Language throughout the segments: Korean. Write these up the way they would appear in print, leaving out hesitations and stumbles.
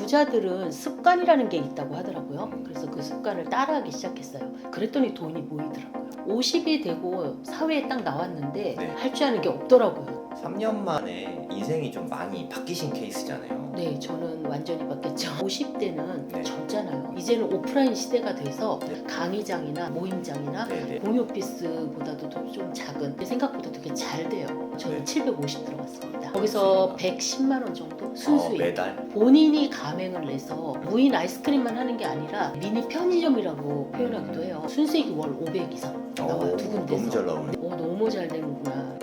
부자들은 습관이라는 게 있다고 하더라고요. 그래서 그 습관을 따라하기 시작했어요. 그랬더니 돈이 모이더라고요. 50이 되고 사회에 딱 나왔는데 네. 할 줄 아는 게 없더라고요. 3년 만에 인생이 좀 많이 바뀌신 케이스잖아요. 네, 저는 완전히 바뀌었죠. 50대는 네. 젊잖아요. 이제는 오프라인 시대가 돼서 네. 강의장이나 모임장이나 네네. 공유 오피스보다도 좀 작은, 생각보다 되게 잘 돼요. 저는 네. 750 들어갔습니다. 거기서 110만 원 정도 순수익. 매달? 본인이 가맹을 내서 무인 아이스크림만 하는 게 아니라 미니 편의점이라고 표현하기도 해요. 순수익이 월 500 이상 나와요. 두 군데서. 너무 잘 나오네. 너무 잘 되는구나.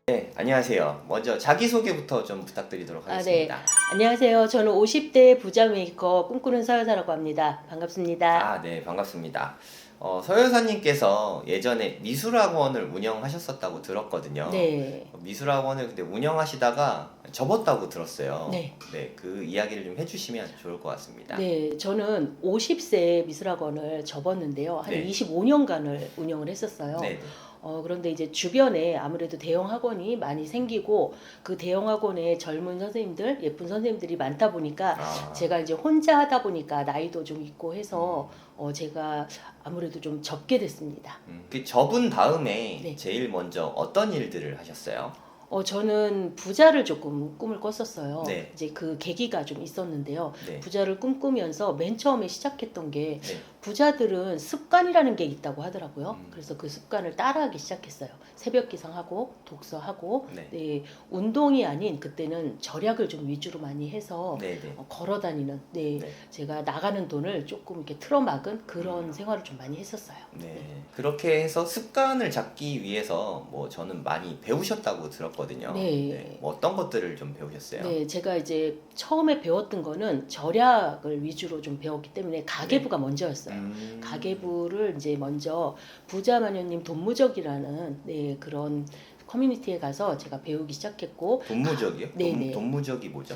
네, 안녕하세요. 먼저 자기소개부터 좀 부탁드리도록 하겠습니다. 안녕하세요. 저는 50대 부자 메이커 꿈꾸는 서여사라고 합니다. 반갑습니다. 네, 반갑습니다. 서여사님께서 예전에 미술학원을 운영하셨었다고 들었거든요. 네. 미술학원을 근데 운영하시다가 접었다고 들었어요. 네. 네, 그 이야기를 좀 해주시면 좋을 것 같습니다. 네, 저는 50세 미술학원을 접었는데요. 한 네. 25년간을 운영을 했었어요. 네, 그런데 이제 주변에 아무래도 대형 학원이 많이 생기고 그 대형 학원에 젊은 선생님들, 예쁜 선생님들이 많다 보니까 제가 이제 혼자 하다 보니까 나이도 좀 있고 해서 제가 아무래도 좀 접게 됐습니다. 그 접은 다음에 네. 제일 먼저 어떤 일들을 하셨어요? 저는 부자를 조금 꿈을 꿨었어요. 네. 이제 그 계기가 좀 있었는데요. 네. 부자를 꿈꾸면서 맨 처음에 시작했던 게 네. 부자들은 습관이라는 게 있다고 하더라고요. 그래서 그 습관을 따라하기 시작했어요. 새벽 기상하고 독서하고 네. 네, 운동이 아닌 그때는 절약을 좀 위주로 많이 해서 네, 네. 걸어 다니는 네. 제가 나가는 돈을 조금 이렇게 틀어막은 그런 생활을 좀 많이 했었어요. 네. 그렇게 해서 습관을 잡기 위해서 뭐 저는 많이 배우셨다고 들었거든요. 네. 뭐 어떤 것들을 좀 배우셨어요? 네, 제가 이제 처음에 배웠던 거는 절약을 위주로 좀 배웠기 때문에 가계부가 먼저였어요. 가계부를 이제 먼저 부자마녀님 돈무적이라는 그런 커뮤니티에 가서 제가 배우기 시작했고 돈무적이요? 네네. 돈무적이 뭐죠?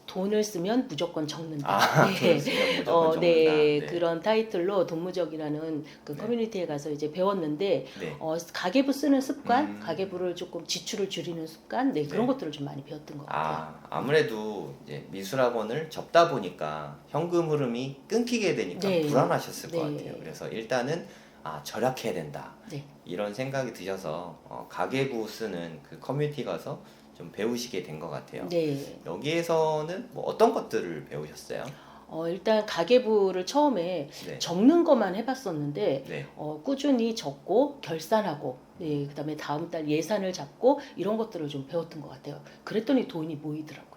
돈을 쓰면 무조건 적는다. 돈을 쓰면 무조건 적는다. 네. 그런 타이틀로 돈무적이라는 그 네. 커뮤니티에 가서 이제 배웠는데 네. 가계부 쓰는 습관, 가계부를 조금 지출을 줄이는 습관, 그런 네. 것들을 좀 많이 배웠던 것 같아요. 아무래도 이제 미술학원을 접다 보니까 현금 흐름이 끊기게 되니까 네. 불안하셨을 것 네. 같아요. 그래서 일단은 절약해야 된다. 네. 이런 생각이 드셔서 가계부 쓰는 그 커뮤니티 가서 좀 배우시게 된 것 같아요. 네. 여기에서는 뭐 어떤 것들을 배우셨어요? 일단 가계부를 처음에 네. 적는 것만 해봤었는데 네. 꾸준히 적고 결산하고 그다음에 다음 달 예산을 잡고 이런 것들을 좀 배웠던 것 같아요. 그랬더니 돈이 모이더라고요.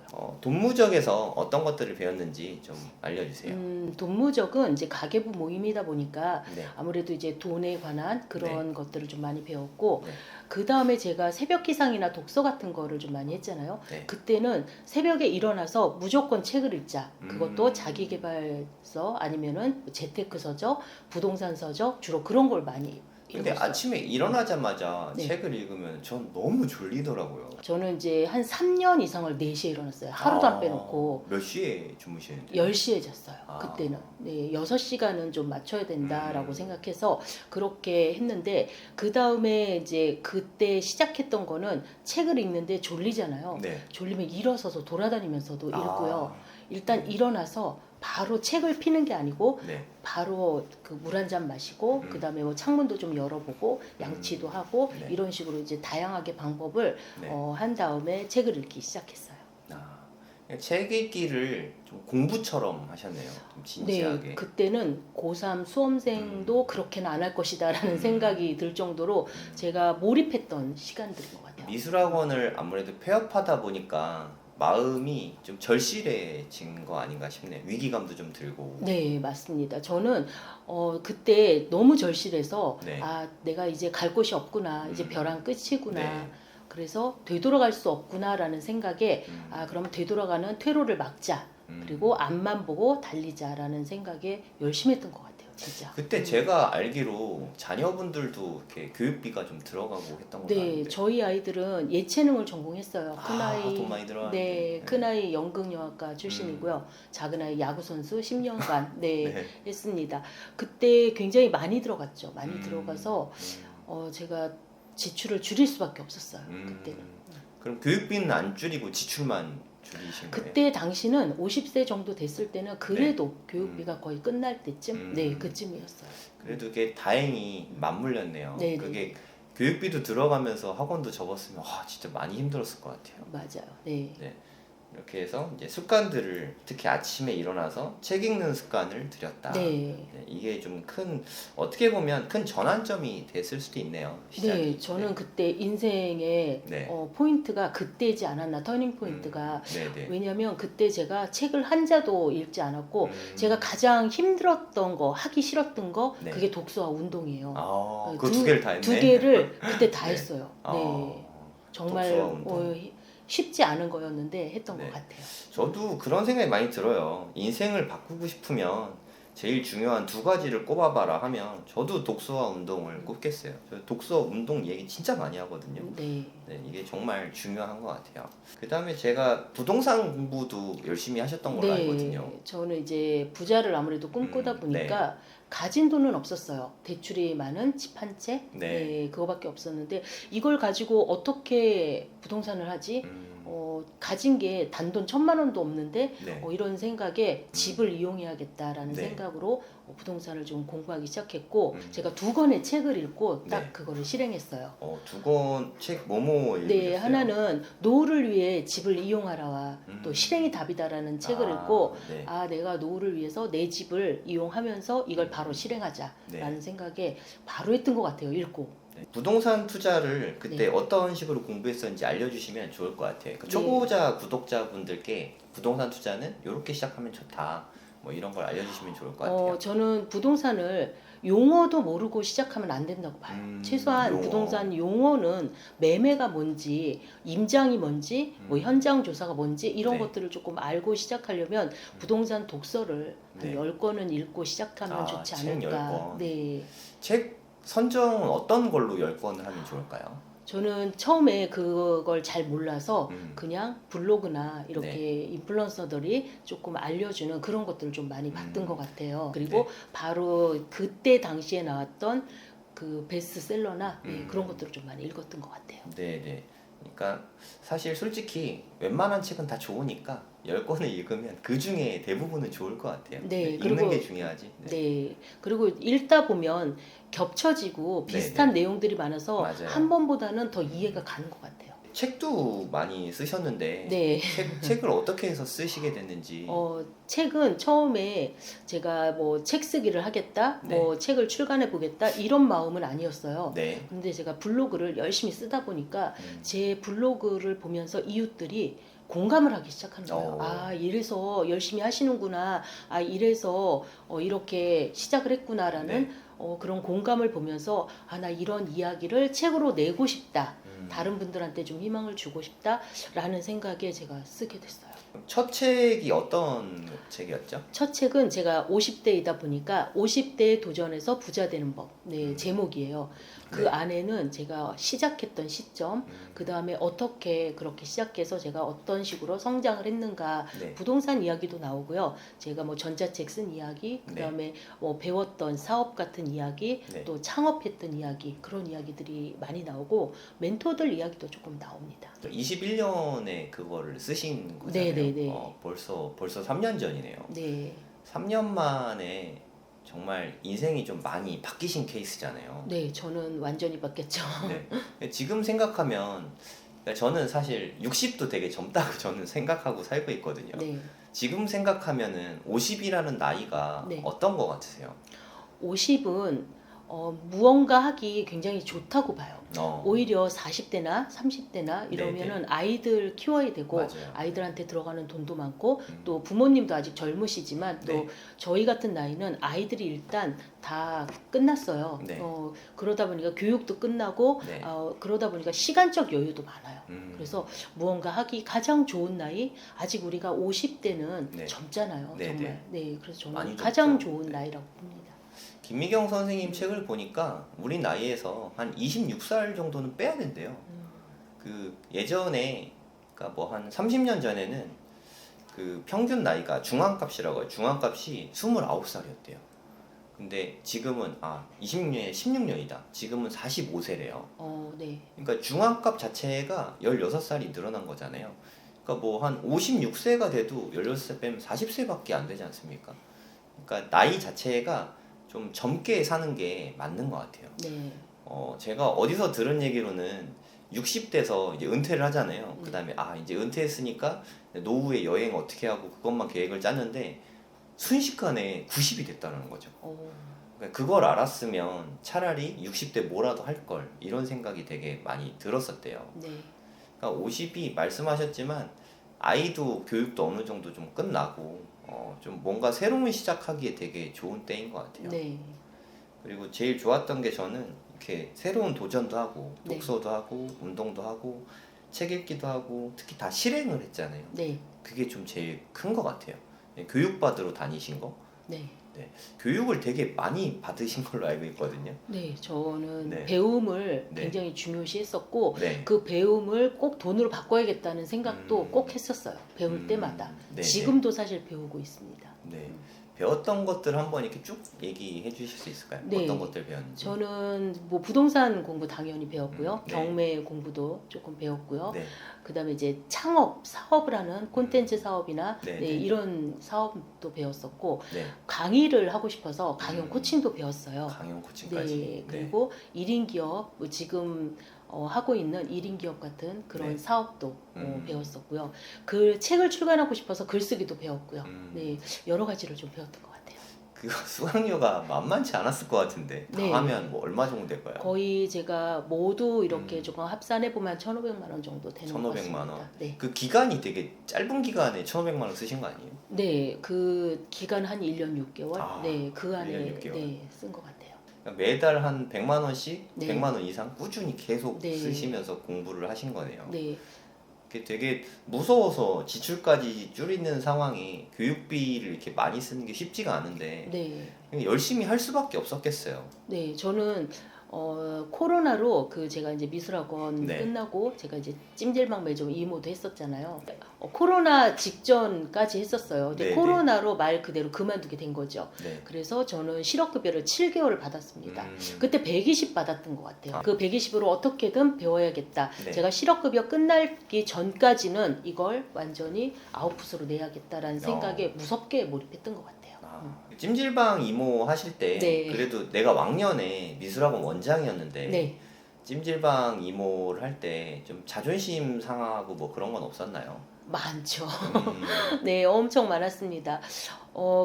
돈무적에서 어떤 것들을 배웠는지 좀 알려주세요. 돈무적은 이제 가계부 모임이다 보니까 네. 아무래도 이제 돈에 관한 그런 것들을 좀 많이 배웠고 네. 그 다음에 제가 새벽 기상이나 독서 같은 거를 좀 많이 했잖아요. 네. 그때는 새벽에 일어나서 무조건 책을 읽자. 그것도 자기계발서 아니면은 재테크 서적, 부동산 서적 주로 그런 걸 많이 근데 읽었어요. 아침에 일어나자마자 네. 책을 읽으면 전 너무 졸리더라고요. 저는 이제 한 3년 이상을 4시에 일어났어요. 하루도 안 빼놓고. 몇 시에 주무시는데? 10시에 잤어요. 그때는. 6시간은 좀 맞춰야 된다라고 생각해서 그렇게 했는데 그 다음에 이제 그때 시작했던 거는 책을 읽는데 졸리잖아요. 네. 졸리면 일어서서 돌아다니면서도 읽고요. 일단 일어나서 바로 책을 피는 게 아니고 네. 바로 그 물 한 잔 마시고 그다음에 뭐 창문도 좀 열어보고 양치도 하고 네. 이런 식으로 이제 다양하게 방법을 네. 한 다음에 책을 읽기 시작했어요. 책 읽기를 좀 공부처럼 하셨네요. 좀 진지하게. 네, 그때는 고3 수험생도 그렇게는 안 할 것이다라는 생각이 들 정도로 제가 몰입했던 시간들인 것 같아요. 미술학원을 아무래도 폐업하다 보니까 마음이 좀 절실해진 거 아닌가 싶네요. 위기감도 좀 들고. 네, 맞습니다. 저는 그때 너무 절실해서 네. 내가 이제 갈 곳이 없구나. 이제 벼랑 끝이구나. 네. 그래서 되돌아갈 수 없구나라는 생각에 그러면 되돌아가는 퇴로를 막자. 그리고 앞만 보고 달리자라는 생각에 열심히 했던 것 같아요. 진짜. 그때 제가 알기로 자녀분들도 이렇게 교육비가 좀 들어가고 했던 걸로 네, 아는데. 저희 아이들은 예체능을 전공했어요. 돈 많이 들어가는데. 네, 큰 아이 연극영화과 출신이고요. 작은 아이 야구 선수 10년간 네, 네. 했습니다. 그때 굉장히 많이 들어갔죠. 많이 음. 들어가서 제가 지출을 줄일 수밖에 없었어요. 음. 그때는. 그럼 교육비는 안 줄이고 지출만 줄이신 거예요? 그때 당시는 50세 정도 됐을 때는 그래도 교육비가 거의 끝날 때쯤, 음. 네, 그쯤이었어요. 그래도 그게 다행히 맞물렸네요. 네, 그게 교육비도 들어가면서 학원도 접었으면 와 진짜 많이 힘들었을 것 같아요. 맞아요. 네. 네. 이렇게 해서 이제 습관들을 특히 아침에 일어나서 책 읽는 습관을 들였다. 네. 네, 이게 좀 큰 어떻게 보면 큰 전환점이 됐을 수도 있네요. 시작이. 네, 저는 그때 인생의 네. 포인트가 그때지 않았나, 터닝 포인트가. 네네. 왜냐면 그때 제가 책을 한 자도 읽지 않았고, 음. 제가 가장 힘들었던 거, 하기 싫었던 거, 네. 그게 독서와 운동이에요. 아, 두- 그 두 개를 다 했네. 두 개를 그때 다 네. 했어요. 아, 네. 정말 독서와 운동. 쉽지 않은 거였는데 했던 네. 것 같아요. 저도 그런 생각이 많이 들어요. 인생을 바꾸고 싶으면 제일 중요한 두 가지를 꼽아봐라 하면 저도 독서와 운동을 꼽겠어요. 저 독서, 운동 얘기 진짜 많이 하거든요. 네. 네, 이게 정말 중요한 것 같아요. 그 다음에 제가 부동산 공부도 열심히 하셨던 걸로 알거든요. 저는 이제 부자를 아무래도 꿈꾸다 보니까 가진 돈은 없었어요. 대출이 많은 집 한 채, 네. 그거밖에 없었는데 이걸 가지고 어떻게 부동산을 하지? 가진 게 단돈 1,000만 원도 없는데 네. 이런 생각에 집을 이용해야겠다라는 네. 생각으로 부동산을 좀 공부하기 시작했고 제가 2권의 책을 읽고 딱 네. 그거를 실행했어요. 두 권 책 뭐뭐 읽으셨어요? 네, 하나는 노후를 위해 집을 이용하라와 또 실행이 답이다라는 책을 읽고 네. 내가 노후를 위해서 내 집을 이용하면서 이걸 바로 실행하자라는 네. 생각에 바로 했던 것 같아요. 읽고. 네. 부동산 투자를 그때 네. 어떤 식으로 공부했었는지 알려주시면 좋을 것 같아요. 그 네. 초보자 구독자분들께 부동산 투자는 이렇게 시작하면 좋다. 뭐 이런 걸 알려주시면 좋을 것 같아요. 저는 부동산을 용어도 모르고 시작하면 안 된다고 봐요. 최소한 용어. 부동산 용어는 매매가 뭔지, 임장이 뭔지, 뭐 현장 조사가 뭔지 이런 네. 것들을 조금 알고 시작하려면 부동산 독서를 네. 한 10권은 읽고 시작하면 좋지 책 않을까. 10권. 네. 책 선정은 어떤 걸로 10권을 하면 좋을까요? 저는 처음에 그걸 잘 몰라서 음. 그냥 블로그나 이렇게 인플루언서들이 조금 알려주는 그런 것들을 좀 많이 봤던 것 같아요. 그리고 바로 그때 당시에 나왔던 그 베스트셀러나 그런 것들을 좀 많이 읽었던 것 같아요. 네네. 그러니까 사실 솔직히 웬만한 책은 다 좋으니까 10권을 읽으면 그 중에 대부분은 좋을 것 같아요. 네, 읽는 그리고 게 중요하지. 네. 그리고 읽다 보면 겹쳐지고 비슷한 내용들이 많아서 맞아요. 한 번보다는 더 이해가 가는 것 같아요. 책도 많이 쓰셨는데 네. 책을 어떻게 해서 쓰시게 됐는지. 책은 처음에 제가 뭐 책 쓰기를 하겠다, 네. 뭐 책을 출간해 보겠다 이런 마음은 아니었어요. 네. 근데 제가 블로그를 열심히 쓰다 보니까 제 블로그를 보면서 이웃들이 공감을 하기 시작하는 거예요. 이래서 열심히 하시는구나. 이래서 이렇게 시작을 했구나라는 그런 공감을 보면서 나 이런 이야기를 책으로 내고 싶다. 다른 분들한테 좀 희망을 주고 싶다라는 생각에 제가 쓰게 됐어요. 첫 책이 어떤 책이었죠? 첫 책은 제가 50대이다 보니까 50대에 도전해서 부자 되는 법. 네, 제목이에요. 그 네. 안에는 제가 시작했던 시점, 그 다음에 어떻게 그렇게 시작해서 제가 어떤 식으로 성장을 했는가, 네. 부동산 이야기도 나오고요. 제가 뭐 전자책 쓴 이야기, 그 다음에 뭐 배웠던 사업 같은 이야기, 네. 또 창업했던 이야기, 그런 이야기들이 많이 나오고 멘토들 이야기도 조금 나옵니다. 21년에 그거를 쓰신 거잖아요. 네네네. 벌써 3년 전이네요. 네. 3년 만에 정말 인생이 좀 많이 바뀌신 케이스잖아요. 네, 저는 완전히 바뀌었죠. 네. 지금 생각하면 그러니까 저는 사실 60도 되게 젊다고 저는 생각하고 살고 있거든요. 네. 지금 생각하면은 50이라는 나이가 네. 어떤 거 같으세요? 50은 무언가 하기 굉장히 좋다고 봐요. 오히려 40대나 30대나 이러면은 아이들 키워야 되고 맞아요. 아이들한테 들어가는 돈도 많고 또 부모님도 아직 젊으시지만 또 네. 저희 같은 나이는 아이들이 일단 다 끝났어요. 네. 그러다 보니까 교육도 끝나고 네. 그러다 보니까 시간적 여유도 많아요. 그래서 그래서 무언가 하기 가장 좋은 나이, 아직 우리가 50대는 네. 젊잖아요. 네, 정말. 네, 그래서 많이 저는 가장 젊죠. 좋은 네. 나이라고 봅니다. 김미경 선생님 책을 보니까 우리 나이에서 한 26살 정도는 빼야 된대요. 그 예전에 그러니까 뭐 한 30년 전에는 그 평균 나이가 중앙값이라고 해요. 중앙값이 29살이었대요. 근데 지금은 26년에 16년이다. 지금은 45세래요. 네. 그러니까 중앙값 자체가 16살이 늘어난 거잖아요. 그러니까 뭐 한 56세가 돼도 16세 빼면 40세밖에 안 되지 않습니까? 그러니까 나이 자체가 좀 젊게 사는 게 맞는 것 같아요. 네. 제가 어디서 들은 얘기로는 60대에서 이제 은퇴를 하잖아요. 네. 그다음에 이제 은퇴했으니까 노후에 여행 어떻게 하고 그것만 계획을 짰는데 순식간에 90이 됐다는 거죠. 그러니까 그걸 알았으면 차라리 60대 뭐라도 할 걸 이런 생각이 되게 많이 들었었대요. 네. 그러니까 50이 말씀하셨지만 아이도 교육도 어느 정도 좀 끝나고 좀 뭔가 새로운 시작하기에 되게 좋은 때인 것 같아요. 네. 그리고 제일 좋았던 게 저는 이렇게 새로운 도전도 하고 네. 독서도 하고 운동도 하고 책 읽기도 하고 특히 다 실행을 했잖아요. 네. 그게 좀 제일 큰 것 같아요. 교육받으러 다니신 거. 네. 교육을 되게 많이 받으신 걸로 알고 있거든요. 네, 저는 네. 배움을 네. 굉장히 중요시했었고 네. 그 배움을 꼭 돈으로 바꿔야겠다는 생각도 음. 꼭 했었어요. 배울 때마다. 네. 지금도 사실 배우고 있습니다. 네. 배웠던 것들 한번 이렇게 쭉 얘기해 주실 수 있을까요? 네. 어떤 것들 배웠는지. 저는 뭐 부동산 공부 당연히 배웠고요. 네. 경매 공부도 조금 배웠고요. 네. 그다음에 이제 창업, 사업을 하는 콘텐츠 사업이나 네, 네, 네. 이런 사업도 배웠었고 네. 강의를 하고 싶어서 강연 코칭도 배웠어요. 강연 코칭까지. 네, 그리고 1인 기업, 뭐 지금 하고 있는 1인 기업 같은 그런 네. 사업도 배웠었고요. 그 책을 출간하고 싶어서 글쓰기도 배웠고요. 네, 여러 가지를 좀 배웠던 것 같아요. 그거 수강료가 만만치 않았을 것 같은데 다 네. 하면 뭐 얼마 정도 될까요? 거의 제가 모두 이렇게 조금 합산해 보면 1,500만 원 정도 되는 것 1,500만 같습니다. 원. 네. 그 기간이 되게 짧은 기간에 1,500만 원 쓰신 거 아니에요? 네, 그 기간 한 1년 6개월. 네, 그 1년 안에 6개월. 네, 쓴 것 같아요. 그러니까 매달 한 100만 원씩, 네. 100만 원 이상 꾸준히 계속 네. 쓰시면서 공부를 하신 거네요. 네. 그게 되게 무서워서 지출까지 줄이는 상황에 교육비를 이렇게 많이 쓰는 게 쉽지가 않은데 네. 그냥 열심히 할 수밖에 없었겠어요. 네, 저는 코로나로 그 제가 이제 미술학원 네. 끝나고 제가 이제 찜질방 매점 이모도 했었잖아요. 코로나 직전까지 했었어요. 근데 네, 코로나로 말 그대로 그만두게 된 거죠. 네. 그래서 저는 실업급여를 7개월을 받았습니다. 음, 그때 120 받았던 것 같아요. 아. 그 120으로 어떻게든 배워야겠다. 네. 제가 실업급여 끝나기 전까지는 이걸 완전히 아웃풋으로 내야겠다라는 생각에 무섭게 몰입했던 것 같아요. 찜질방 이모 하실 때 네. 그래도 내가 왕년에 미술학원 원장이었는데 네. 찜질방 이모를 할 때 좀 자존심 상하고 뭐 그런 건 없었나요? 많죠. 음, 네, 엄청 많았습니다.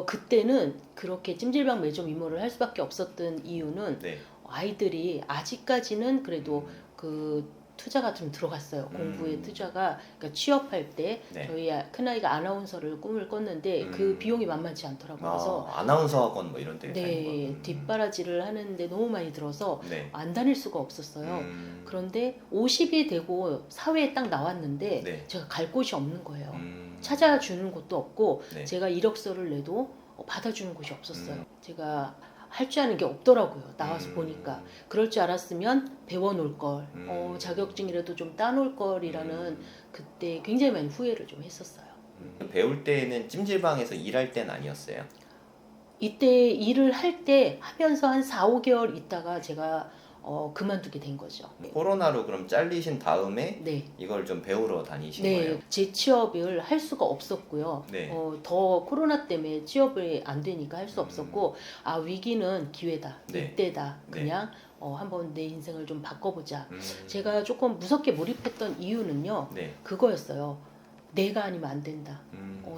그때는 그렇게 찜질방 매점 이모를 할 수밖에 없었던 이유는 네. 아이들이 아직까지는 그래도 그 투자가 좀 들어갔어요. 공부에 음. 투자가. 그러니까 취업할 때 네. 저희 큰아이가 아나운서를 꿈을 꿨는데 그 비용이 만만치 않더라고요. 그래서 아나운서 학원 뭐 이런 데 네, 다니는 거. 뒷바라지를 하는데 너무 많이 들어서 네. 안 다닐 수가 없었어요. 음, 그런데 50이 되고 사회에 딱 나왔는데 네. 제가 갈 곳이 없는 거예요. 음, 찾아주는 곳도 없고 네. 제가 이력서를 내도 받아주는 곳이 없었어요. 음. 제가 할 줄 아는 게 없더라고요. 나와서 음, 보니까. 그럴 줄 알았으면 배워놓을 걸, 자격증이라도 좀 따놓을 걸이라는 그때 굉장히 많이 후회를 좀 했었어요. 배울 때는 찜질방에서 일할 때는 아니었어요? 이때 일을 할 때 하면서 한 4, 5개월 있다가 제가 그만두게 된 거죠. 코로나로 그럼 잘리신 다음에 네. 이걸 좀 배우러 다니신 네, 거예요? 재취업을 할 수가 없었고요. 네. 더 코로나 때문에 취업이 안 되니까 할 수 없었고, 위기는 기회다, 네. 이때다. 네. 그냥 한번 내 인생을 좀 바꿔보자. 음, 제가 조금 무섭게 몰입했던 이유는요, 네. 그거였어요. 내가 아니면 안 된다.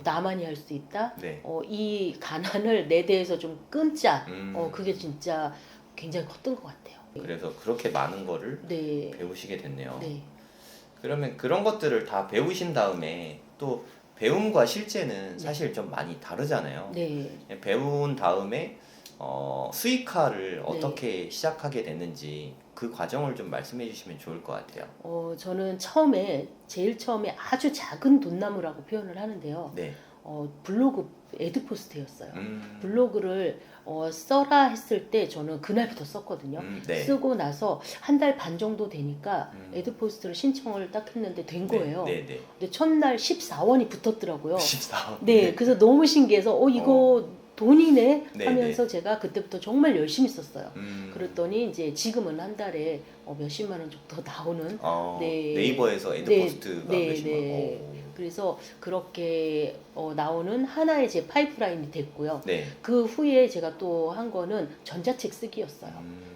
나만이 할 수 있다. 네. 이 가난을 내 대해서 좀 끊자. 음, 그게 진짜 굉장히 컸던 것 같아요. 그래서 그렇게 많은 거를 네. 배우시게 됐네요. 네. 그러면 그런 것들을 다 배우신 다음에 또 배움과 실제는 사실 좀 많이 다르잖아요. 네. 배운 다음에 수익화를 네. 어떻게 시작하게 됐는지 그 과정을 좀 말씀해 주시면 좋을 것 같아요. 저는 제일 처음에 아주 작은 돈나무라고 표현을 하는데요. 네. 블로그 에드포스트였어요. 블로그를 써라 했을 때 저는 그날부터 썼거든요. 네. 쓰고 나서 한 달 반 정도 되니까 에드포스트를 신청을 딱 했는데 된 거예요. 네, 네. 근데 첫날 14원이 붙었더라고요. 14원. 네, 그래서 너무 신기해서 이거 돈이네 네, 하면서 제가 그때부터 정말 열심히 썼어요. 음. 그랬더니 이제 지금은 한 달에 몇십만 원 정도 나오는. 네. 네이버에서 에드포스트가 네, 몇십만 원. 네. 그래서 그렇게 나오는 하나의 제 파이프라인이 됐고요. 네. 그 후에 제가 또 한 거는 전자책 쓰기였어요.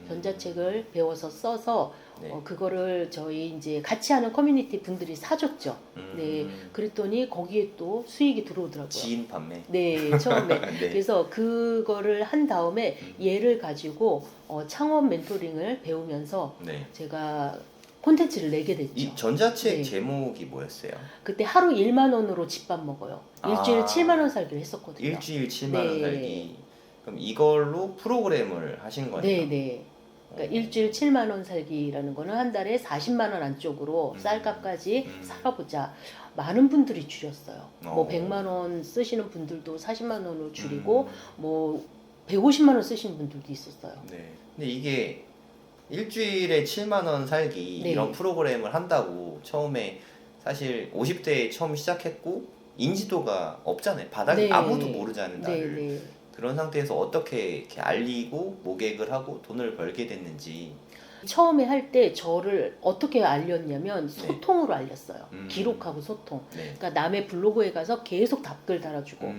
전자책을 배워서 써서 네. 그거를 저희 이제 같이 하는 커뮤니티 분들이 사줬죠. 네, 그랬더니 거기에 또 수익이 들어오더라고요. 지인 판매. 네, 처음에. 네. 그래서 그거를 한 다음에 얘를 가지고 창업 멘토링을 배우면서 네. 제가 콘텐츠를 내게 됐죠. 이 전자책 네. 제목이 뭐였어요? 그때 하루 1만 원으로 집밥 먹어요. 일주일 아. 7만 원 살기를 했었거든요. 일주일 7만 원 네. 살기. 그럼 이걸로 프로그램을 하신 거네요. 네, 네. 그러니까 일주일 7만 원 살기라는 거는 한 달에 40만 원 안쪽으로 쌀값까지 살아보자. 많은 분들이 줄였어요. 뭐 100만 원 쓰시는 분들도 40만 원으로 줄이고 뭐 150만 원 쓰시는 분들도 있었어요. 네. 근데 이게 일주일에 7만 원 살기 네. 이런 프로그램을 한다고 처음에 사실 50대에 처음 시작했고 인지도가 없잖아요. 바닥에 네. 아무도 모르지 않는 네, 나를. 네. 그런 상태에서 어떻게 이렇게 알리고 모객을 하고 돈을 벌게 됐는지. 처음에 할 때 저를 어떻게 알렸냐면 소통으로 알렸어요. 기록하고 소통. 네. 그러니까 남의 블로그에 가서 계속 답글 달아주고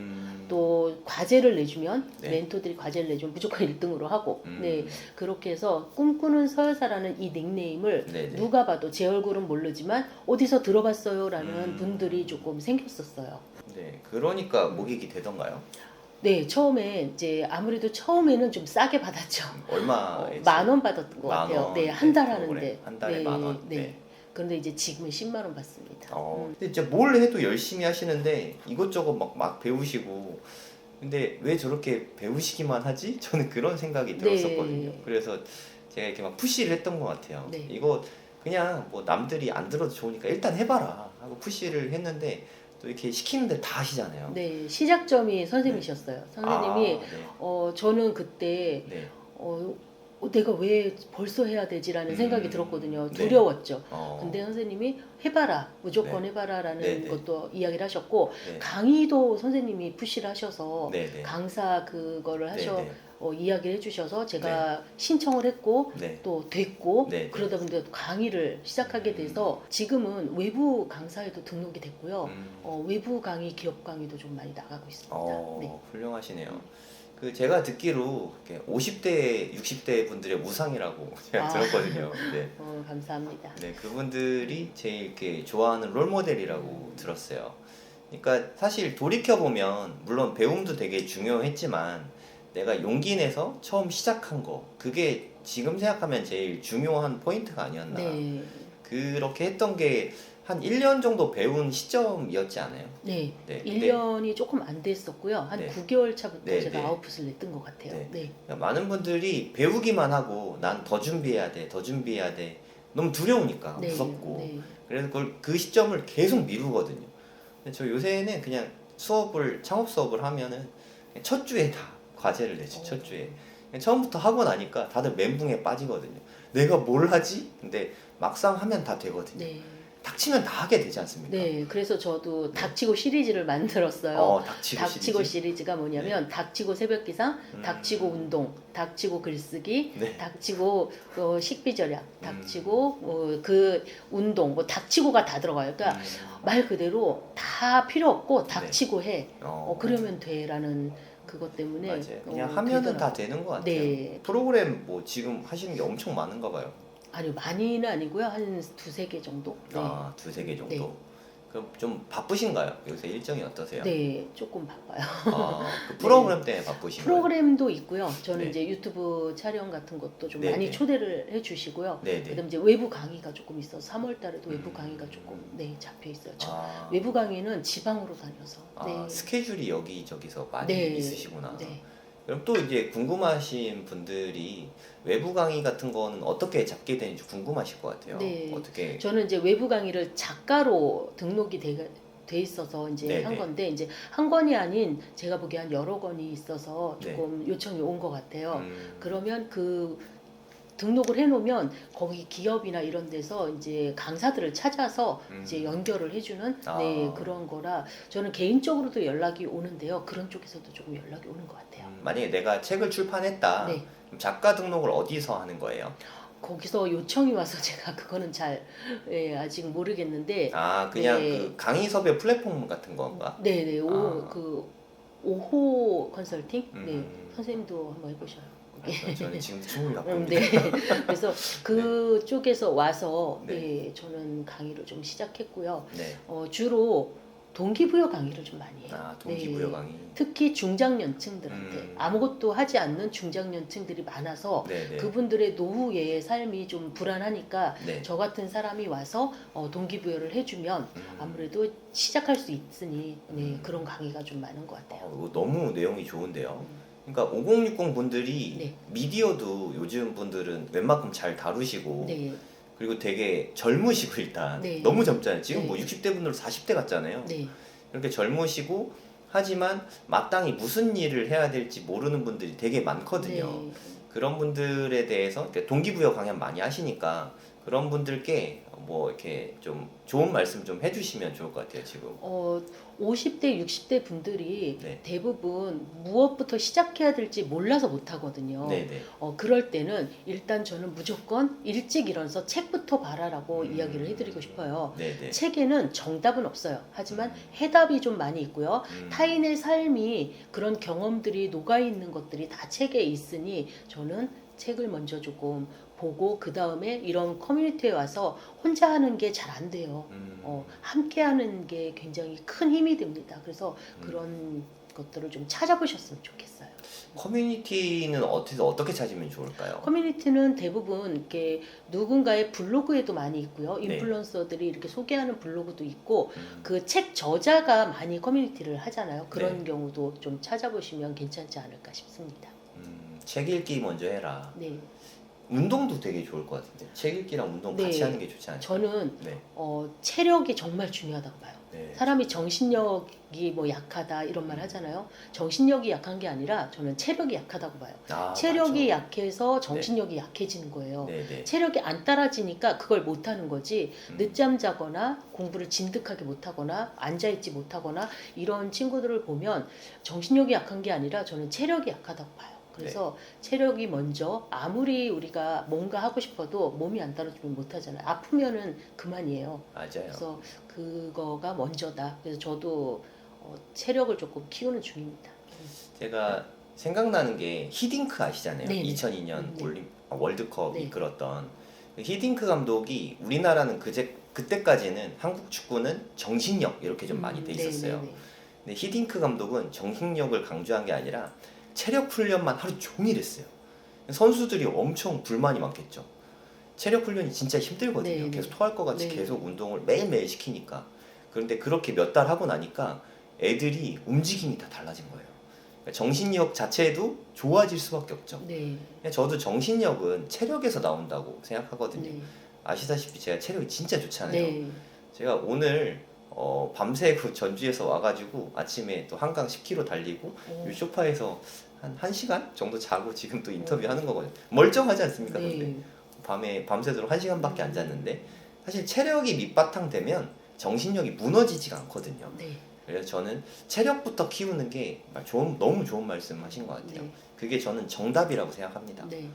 또 과제를 내주면 네. 멘토들이 과제를 내주면 무조건 1등으로 하고 네, 그렇게 해서 꿈꾸는 서열사라는 이 닉네임을 네, 네. 누가 봐도 제 얼굴은 모르지만 어디서 들어봤어요 라는 분들이 조금 생겼었어요. 네. 그러니까 모객이 되던가요? 네, 처음에 이제 아무래도 처음에는 좀 싸게 받았죠. 얼마에? 10,000원 받았던 것 만 같아요. 원, 네, 한 달 네, 하는데. 프로그램. 한 달에 네, 10,000원. 네. 네. 그런데 이제 지금은 10만 원 받습니다. 근데 진짜 뭘 해도 열심히 하시는데 이것저것 막 배우시고 근데 왜 저렇게 배우시기만 하지? 저는 그런 생각이 들었었거든요. 네. 그래서 제가 이렇게 막 푸시를 했던 것 같아요. 네. 이거 그냥 뭐 남들이 안 들어도 좋으니까 일단 해봐라 하고 푸시를 했는데 또 이렇게 시키는 데를 다 하시잖아요. 네, 시작점이 선생님이셨어요. 선생님이 네. 저는 그때 네. 내가 왜 벌써 해야 되지라는 생각이 들었거든요. 네. 두려웠죠. 어. 근데 선생님이 해봐라, 무조건 네. 해봐라라는 네, 네. 것도 이야기를 하셨고 네. 강의도 선생님이 푸시를 하셔서 네, 네. 강사 그거를 하셔 네, 네. 이야기를 해주셔서 제가 신청을 했고 네. 또 됐고 네, 네. 그러다 보니까 강의를 시작하게 돼서 지금은 외부 강사에도 등록이 됐고요. 외부 강의, 기업 강의도 좀 많이 나가고 있습니다. 네. 훌륭하시네요. 그 제가 듣기로 이렇게 50대, 60대 분들의 우상이라고 제가 들었거든요. 네. 감사합니다. 네, 그분들이 제일 이렇게 좋아하는 롤 모델이라고 들었어요. 그러니까 사실 돌이켜 보면 물론 배움도 되게 중요했지만 내가 용기 내서 처음 시작한 거 그게 지금 생각하면 제일 중요한 포인트가 아니었나. 네. 그렇게 했던 게 한 1년 정도 배운 시점이었지 않아요? 네. 네. 1년이 조금 안 됐었고요. 한 네. 9개월 차부터 네, 제가 네. 아웃풋을 냈던 것 같아요. 네. 네. 그러니까 많은 분들이 배우기만 하고 난 더 준비해야 돼, 더 준비해야 돼. 너무 두려우니까 네. 무섭고. 네. 그래서 그 시점을 계속 미루거든요. 근데 저 요새는 그냥 창업 수업을 하면은 그냥 첫 주에 다 과제를 내죠. 첫 주에. 그냥 처음부터 하고 나니까 다들 멘붕에 빠지거든요. 내가 뭘 하지? 근데 막상 하면 다 되거든요. 네. 닥치면 다 하게 되지 않습니까? 네. 그래서 저도 닥치고 시리즈를 만들었어요. 닥치고 시리즈가 뭐냐면 닥치고 새벽 기상, 닥치고 운동, 닥치고 글쓰기, 네. 닥치고 식비절약, 닥치고 그 운동, 뭐 닥치고가 다 들어가요. 그러니까 말 그대로 다 필요 없고 닥치고 해. 그러면 돼라는 그것 때문에 맞아요. 그냥 하면은 다 되는 것 같아요. 네. 프로그램 뭐 지금 하시는 게 엄청 많은가 봐요. 아니요, 많이는 아니고요. 한 두세 개 정도. 네. 두세 개 정도. 네. 그럼 좀 바쁘신가요? 요새 일정이 어떠세요? 네, 조금 바빠요. 그 프로그램 때문에 바쁘신 거예요? 프로그램도 있고요. 저는 네. 이제 유튜브 촬영 같은 것도 좀 네, 많이 네. 초대를 해주시고요. 네네. 그다음 이제 외부 강의가 조금 있어서 3월 달에도 외부 강의가 조금 잡혀 있어요. 외부 강의는 지방으로 다녀서. 네. 스케줄이 여기저기서 많이 네. 있으시구나. 네. 그럼 또 이제 궁금하신 분들이 외부 강의 같은 거는 어떻게 잡게 되는지 궁금하실 것 같아요. 네. 어떻게? 저는 이제 외부 강의를 작가로 등록이 돼 있어서 이제 네네. 한 건데 이제 한 권이 아닌 제가 보기에 한 여러 권이 있어서 네. 조금 요청이 온 것 같아요. 음. 그러면 그 등록을 해놓으면 거기 기업이나 이런 데서 이제 강사들을 찾아서 이제 연결을 해주는 네, 아. 그런 거라 저는 개인적으로도 연락이 오는데요. 그런 쪽에서도 조금 연락이 오는 것 같아요. 만약에 내가 책을 출판했다. 네. 그럼 작가 등록을 어디서 하는 거예요? 거기서 요청이 와서 제가 그거는 잘 예, 아직 모르겠는데 아, 그냥 네. 그 강의 섭외 플랫폼 같은 건가? 네네 아. 그 5호 컨설팅 네 음. 선생님도 한번 해보셔요. 저는 지금 충분히 바쁩니다. 네. 그래서 그쪽에서 와서 네. 네, 저는 강의를 좀 시작했고요. 네. 주로 동기부여 강의를 좀 많이 해요. 아, 동기부여 네. 강의. 특히 중장년층들한테 아무것도 하지 않는 중장년층들이 많아서 네네. 그분들의 노후의 삶이 좀 불안하니까 네. 저 같은 사람이 와서 동기부여를 해주면 아무래도 시작할 수 있으니 네, 그런 강의가 좀 많은 것 같아요. 이거 너무 내용이 좋은데요. 그러니까 5060 분들이 네. 미디어도 요즘 분들은 웬만큼 잘 다루시고 네, 그리고 되게 젊으시고 일단 네. 너무 젊잖아요. 지금 네. 뭐 60대 분들 40대 같잖아요. 네, 이렇게 젊으시고 하지만 마땅히 무슨 일을 해야 될지 모르는 분들이 되게 많거든요. 네. 그런 분들에 대해서 이렇게 동기부여 강연 많이 하시니까 그런 분들께 뭐 이렇게 좀 좋은 말씀 좀 해주시면 좋을 것 같아요. 지금. 50대, 60대 분들이 네. 대부분 무엇부터 시작해야 될지 몰라서 못하거든요. 네네. 그럴 때는 일단 저는 무조건 일찍 일어나서 책부터 봐라라고 이야기를 해드리고 싶어요. 네네. 책에는 정답은 없어요. 하지만 해답이 좀 많이 있고요. 타인의 삶이 그런 경험들이 녹아있는 것들이 다 책에 있으니 저는 책을 먼저 조금 보고 그 다음에 이런 커뮤니티에 와서 혼자 하는 게 잘 안 돼요. 함께 하는 게 굉장히 큰 힘이 됩니다. 그래서 그런 것들을 좀 찾아보셨으면 좋겠어요. 커뮤니티는 어떻게 찾으면 좋을까요? 커뮤니티는 대부분 이렇게 누군가의 블로그에도 많이 있고요. 네. 인플루언서들이 이렇게 소개하는 블로그도 있고 그 책 저자가 많이 커뮤니티를 하잖아요. 그런 네. 경우도 좀 찾아보시면 괜찮지 않을까 싶습니다. 책 읽기 먼저 해라. 네. 운동도 되게 좋을 것 같은데 책 읽기랑 운동 같이 네. 하는 게 좋지 않을까요? 저는 네. 체력이 정말 중요하다고 봐요. 네. 사람이 정신력이 뭐 약하다 이런 말 하잖아요. 정신력이 약한 게 아니라 저는 체력이 약하다고 봐요. 아, 체력이 맞아. 약해서 정신력이 약해지는 거예요. 네네. 체력이 안 따라지니까 그걸 못하는 거지. 늦잠 자거나 공부를 진득하게 못하거나 앉아있지 못하거나 이런 친구들을 보면 정신력이 약한 게 아니라 저는 체력이 약하다고 봐요. 그래서 체력이 먼저 아무리 우리가 뭔가 하고 싶어도 몸이 안 따라주면 못하잖아요. 아프면은 그만이에요. 맞아요. 그래서 그거가 먼저다. 그래서 저도 체력을 조금 키우는 중입니다. 제가 생각나는 게 히딩크 아시잖아요. 네네. 2002년 네. 월드컵 네. 이끌었던 그 히딩크 감독이 우리나라는 그때까지는 한국 축구는 정신력 이렇게 좀 많이 돼 있었어요. 네네네. 근데 히딩크 감독은 정신력을 강조한 게 아니라 체력 훈련만 하루 종일 했어요. 선수들이 엄청 불만이 많겠죠. 체력 훈련이 진짜 힘들거든요. 네네. 계속 토할 것 같이 네네. 계속 운동을 매일매일 시키니까. 그런데 그렇게 몇 달 하고 나니까 애들이 움직임이 다 달라진 거예요. 그러니까 정신력 자체도 좋아질 수밖에 없죠. 네. 저도 정신력은 체력에서 나온다고 생각하거든요. 네. 아시다시피 제가 체력이 진짜 좋잖아요. 네. 제가 오늘 밤새 그 전주에서 와가지고 아침에 또 한강 10km 달리고 오. 이 소파에서 한 1시간 정도 자고 지금 또 인터뷰하는 거거든요. 멀쩡하지 않습니까? 근데 네. 밤에 밤새도록 1시간밖에 안 잤는데 사실 체력이 밑바탕 되면 정신력이 무너지지가 않거든요. 네. 그래서 저는 체력부터 키우는 게 너무 좋은 말씀하신 것 같아요. 네. 그게 저는 정답이라고 생각합니다. 네.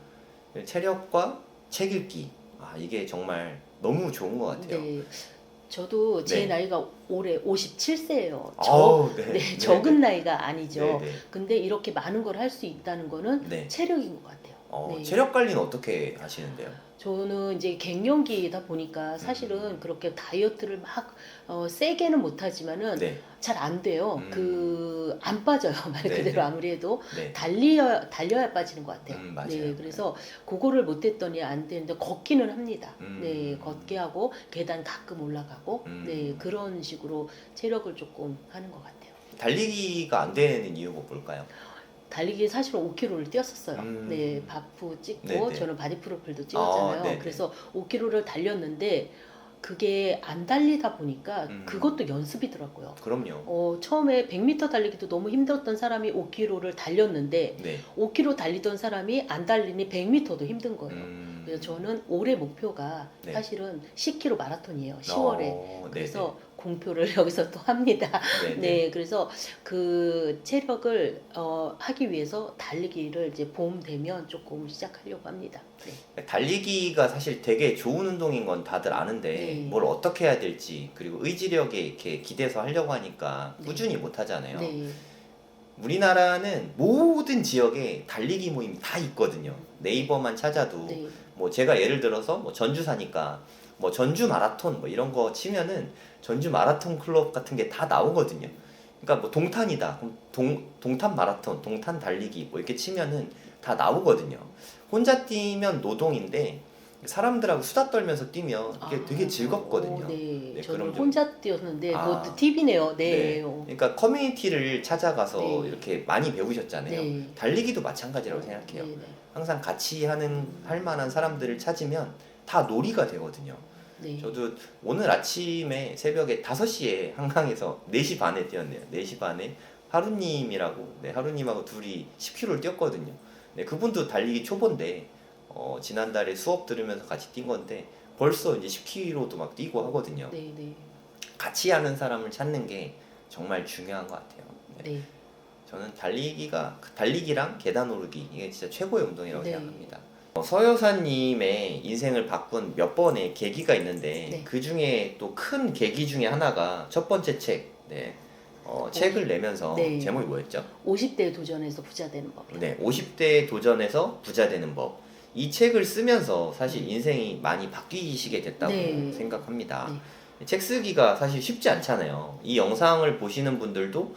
체력과 책 읽기 이게 정말 너무 좋은 것 같아요. 네. 저도 제 네. 나이가 올해 57세예요. 네. 적은 나이가 아니죠. 네네. 근데 이렇게 많은 걸 할 수 있다는 거는 네. 체력인 것 같아요. 네. 체력 관리는 어떻게 하시는데요? 저는 이제 갱년기이다 보니까 사실은 그렇게 다이어트를 막 세게는 못하지만은 네. 잘 안 돼요. 안 빠져요. 말 네, 그대로 네. 아무리 해도 네. 달려야 빠지는 것 같아요. 맞아요. 네, 그래서 그거를 못했더니 안 되는데 걷기는 합니다. 네, 걷기 하고 계단 가끔 올라가고 네, 그런 식으로 체력을 조금 하는 것 같아요. 달리기가 안 되는 이유가 뭘까요? 달리기 사실은 5km를 뛰었었어요. 네, 바프 찍고 네네. 저는 바디 프로필도 찍었잖아요. 네네. 그래서 5km를 달렸는데 그게 안 달리다 보니까 음. 그것도 연습이더라고요. 그럼요. 처음에 100m 달리기도 너무 힘들었던 사람이 5km를 달렸는데 네. 5km 달리던 사람이 안 달리니 100m도 힘든 거예요. 음. 그래서 저는 올해 목표가 네. 사실은 10km 마라톤이에요. 10월에. 네네. 그래서 공표를 여기서 또 합니다. 네네. 네, 그래서 그 체력을 하기 위해서 달리기를 이제 봄 되면 조금 시작하려고 합니다. 네. 달리기가 사실 되게 좋은 운동인 건 다들 아는데 네. 뭘 어떻게 해야 될지 그리고 의지력에 이렇게 기대서 하려고 하니까 네. 꾸준히 못 하잖아요. 네. 우리나라는 모든 지역에 달리기 모임이 다 있거든요. 네이버만 찾아도 네. 뭐 제가 예를 들어서 뭐 전주 사니까 뭐 전주 마라톤 뭐 이런 거 치면은 전주 마라톤 클럽 같은 게 다 나오거든요. 그러니까 뭐 동탄이다. 그럼 동탄 마라톤, 동탄 달리기 뭐 이렇게 치면은 다 나오거든요. 혼자 뛰면 노동인데 사람들하고 수다 떨면서 뛰면 이게 되게 즐겁거든요. 네. 네, 저는 그럼 좀- 혼자 뛰었는데 아. 그것도 팁이네요. 네. 네. 그러니까 커뮤니티를 찾아가서 네. 이렇게 많이 배우셨잖아요. 네. 달리기도 마찬가지라고 생각해요. 네, 네. 항상 같이 할 만한 사람들을 찾으면 다 놀이가 되거든요. 네. 저도 오늘 아침에 새벽에 5시에 한강에서 4시 반에 뛰었네요. 4시 반에 하루님이라고, 네, 하루님하고 둘이 10km를 뛰었거든요. 네, 그분도 달리기 초보인데, 지난달에 수업 들으면서 같이 뛴 건데, 벌써 이제 10km도 막 뛰고 하거든요. 네, 네. 같이 하는 사람을 찾는 게 정말 중요한 것 같아요. 네. 네. 저는 달리기랑 계단 오르기, 이게 진짜 최고의 운동이라고 네. 생각합니다. 서여사님의 인생을 바꾼 몇 번의 계기가 있는데 네. 그 중에 또 큰 계기 중에 하나가 첫 번째 책, 네, 책을 내면서 네. 제목이 뭐였죠? 50대 도전해서 부자 되는 법이요. 네, 50대 도전에서 부자 되는 법. 이 책을 쓰면서 사실 인생이 많이 바뀌시게 됐다고 네. 생각합니다. 네. 책 쓰기가 사실 쉽지 않잖아요. 이 영상을 보시는 분들도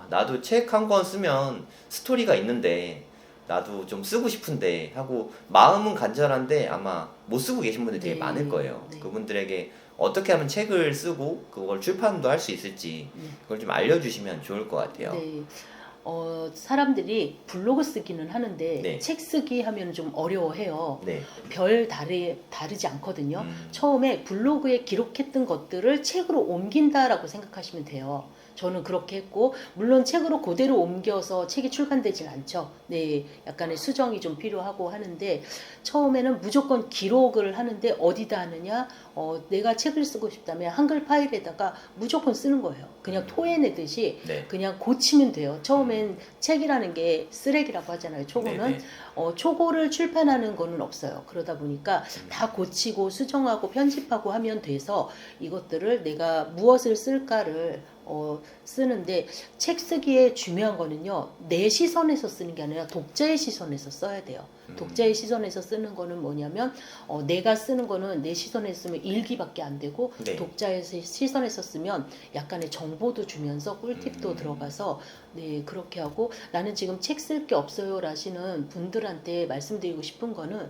나도 책 한 권 쓰면 스토리가 있는데 나도 좀 쓰고 싶은데 하고 마음은 간절한데 아마 못 쓰고 계신 분들 되게 네. 많을 거예요. 네. 그분들에게 어떻게 하면 책을 쓰고 그걸 출판도 할 수 있을지 네. 그걸 좀 알려주시면 좋을 것 같아요. 네. 사람들이 블로그 쓰기는 하는데 네. 책 쓰기 하면 좀 어려워해요. 네. 별 다르지 않거든요. 음. 처음에 블로그에 기록했던 것들을 책으로 옮긴다라고 생각하시면 돼요. 저는 그렇게 했고, 물론 책으로 그대로 옮겨서 책이 출간되진 않죠. 네, 약간의 수정이 좀 필요하고 하는데, 처음에는 무조건 기록을 하는데 어디다 하느냐? 내가 책을 쓰고 싶다면 한글 파일에다가 무조건 쓰는 거예요. 그냥 토해내듯이 네. 그냥 고치면 돼요. 처음엔 책이라는 게 쓰레기라고 하잖아요. 초고는. 네네. 초고를 출판하는 거는 없어요. 그러다 보니까 음. 다 고치고 수정하고 편집하고 하면 돼서 이것들을 내가 무엇을 쓸까를 쓰는데, 책 쓰기에 중요한 거는요, 내 시선에서 쓰는 게 아니라 독자의 시선에서 써야 돼요. 독자의 시선에서 쓰는 거는 뭐냐면 내가 쓰는 거는 내 시선에서 쓰면 일기밖에 안 되고, 네. 독자의 시선에서 쓰면 약간의 정보도 주면서 꿀팁도 들어가서, 네, 그렇게 하고, 나는 지금 책 쓸 게 없어요 라시는 분들한테 말씀드리고 싶은 거는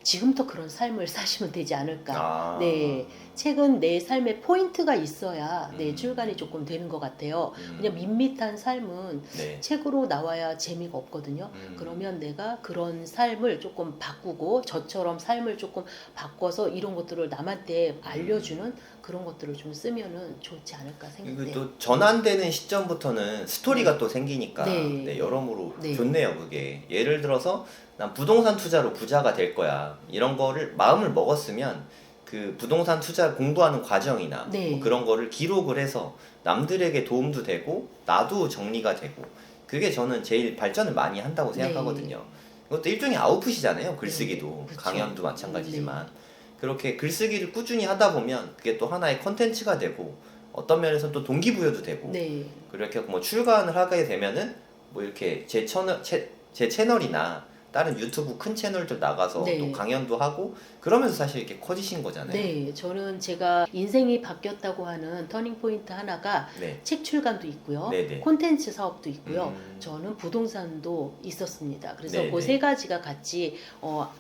지금부터 그런 삶을 사시면 되지 않을까. 네, 책은 내 삶에 포인트가 있어야 내 출간이 조금 되는 것 같아요. 그냥 밋밋한 삶은 네. 책으로 나와야 재미가 없거든요. 그러면 내가 그런 삶을 조금 바꾸고, 저처럼 삶을 조금 바꿔서 이런 것들을 남한테 알려주는 그런 것들을 좀 쓰면은 좋지 않을까 그리고 생각해요. 또 전환되는 시점부터는 스토리가 또 생기니까 네. 네, 여러모로 네. 좋네요. 그게 예를 들어서 난 부동산 투자로 부자가 될 거야 이런 거를 마음을 먹었으면 그 부동산 투자 공부하는 과정이나 네. 뭐 그런 거를 기록을 해서 남들에게 도움도 되고 나도 정리가 되고 그게 저는 제일 발전을 많이 한다고 생각하거든요. 이것도 일종의 아웃풋이잖아요. 글쓰기도 네. 그쵸. 강연도 마찬가지지만 그렇게 글쓰기를 꾸준히 하다 보면 그게 또 하나의 컨텐츠가 되고 어떤 면에서 또 동기부여도 되고 네. 그렇게 뭐 출간을 하게 되면은 뭐 이렇게 제 채널이나 다른 유튜브 큰 채널들 나가서 네. 또 강연도 하고 그러면서 사실 이렇게 커지신 거잖아요. 네, 저는 제가 인생이 바뀌었다고 하는 터닝 포인트 하나가 네. 책 출간도 있고요, 네네. 콘텐츠 사업도 있고요, 음. 저는 부동산도 있었습니다. 그래서 네네. 그 세 가지가 같이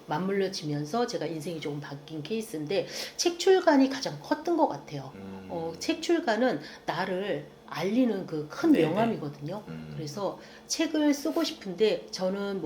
맞물려지면서 제가 인생이 조금 바뀐 케이스인데, 책 출간이 가장 컸던 것 같아요. 책 출간은 나를 알리는 그 큰 네네. 명함이거든요. 그래서 책을 쓰고 싶은데 저는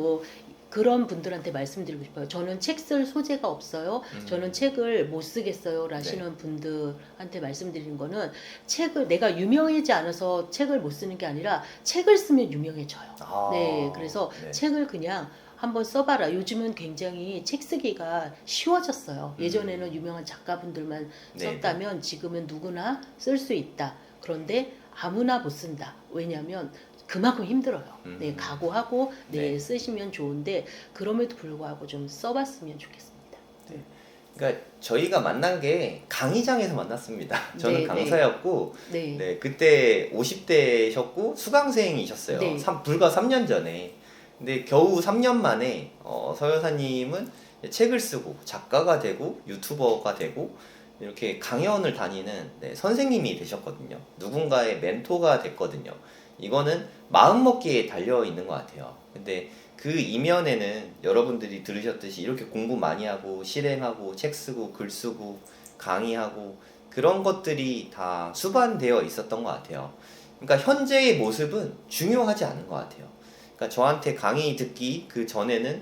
그런 분들한테 말씀드리고 싶어요. 저는 책 쓸 소재가 없어요. 저는 책을 못 쓰겠어요. 라시는 분들한테 말씀드리는 거는 책을 내가 유명하지 않아서 책을 못 쓰는 게 아니라 책을 쓰면 유명해져요. 아, 네, 그래서 네. 책을 그냥 한번 써봐라. 요즘은 굉장히 책 쓰기가 쉬워졌어요. 예전에는 유명한 작가분들만 네, 썼다면 지금은 누구나 쓸 수 있다. 그런데 아무나 못 쓴다. 왜냐하면 그만큼 힘들어요. 네, 각오하고 네. 쓰시면 좋은데 그럼에도 불구하고 좀 써봤으면 좋겠습니다. 그러니까 저희가 만난 게 강의장에서 만났습니다. 저는 네, 강사였고, 네, 네, 그때 50대셨고 수강생이셨어요. 네. 불과 3년 전에. 근데 겨우 3년 만에 서 여사님은 책을 쓰고 작가가 되고 유튜버가 되고 이렇게 강연을 다니는 선생님이 되셨거든요. 누군가의 멘토가 됐거든요. 이거는 마음먹기에 달려 있는 것 같아요. 근데 그 이면에는 여러분들이 들으셨듯이 이렇게 공부 많이 하고 실행하고 책 쓰고 글 쓰고 강의하고 그런 것들이 다 수반되어 있었던 것 같아요. 그러니까 현재의 모습은 중요하지 않은 것 같아요. 그러니까 저한테 강의 듣기 그 전에는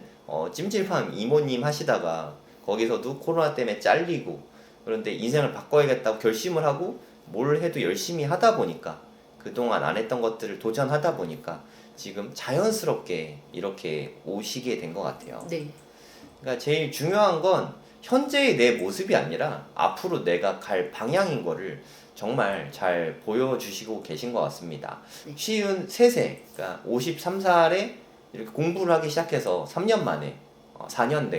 찜질방 이모님 하시다가 거기서도 코로나 때문에 잘리고 그런데 인생을 바꿔야겠다고 결심을 하고 뭘 해도 열심히 하다 보니까 그동안 안 했던 것들을 도전하다 보니까 지금 자연스럽게 이렇게 오시게 된 것 같아요. 네. 그러니까 제일 중요한 건 현재의 내 모습이 아니라 앞으로 내가 갈 방향인 거를 정말 잘 보여주시고 계신 것 같습니다. 네. 53세, 그러니까 53살에 이렇게 공부를 하기 시작해서 3년 만에 4년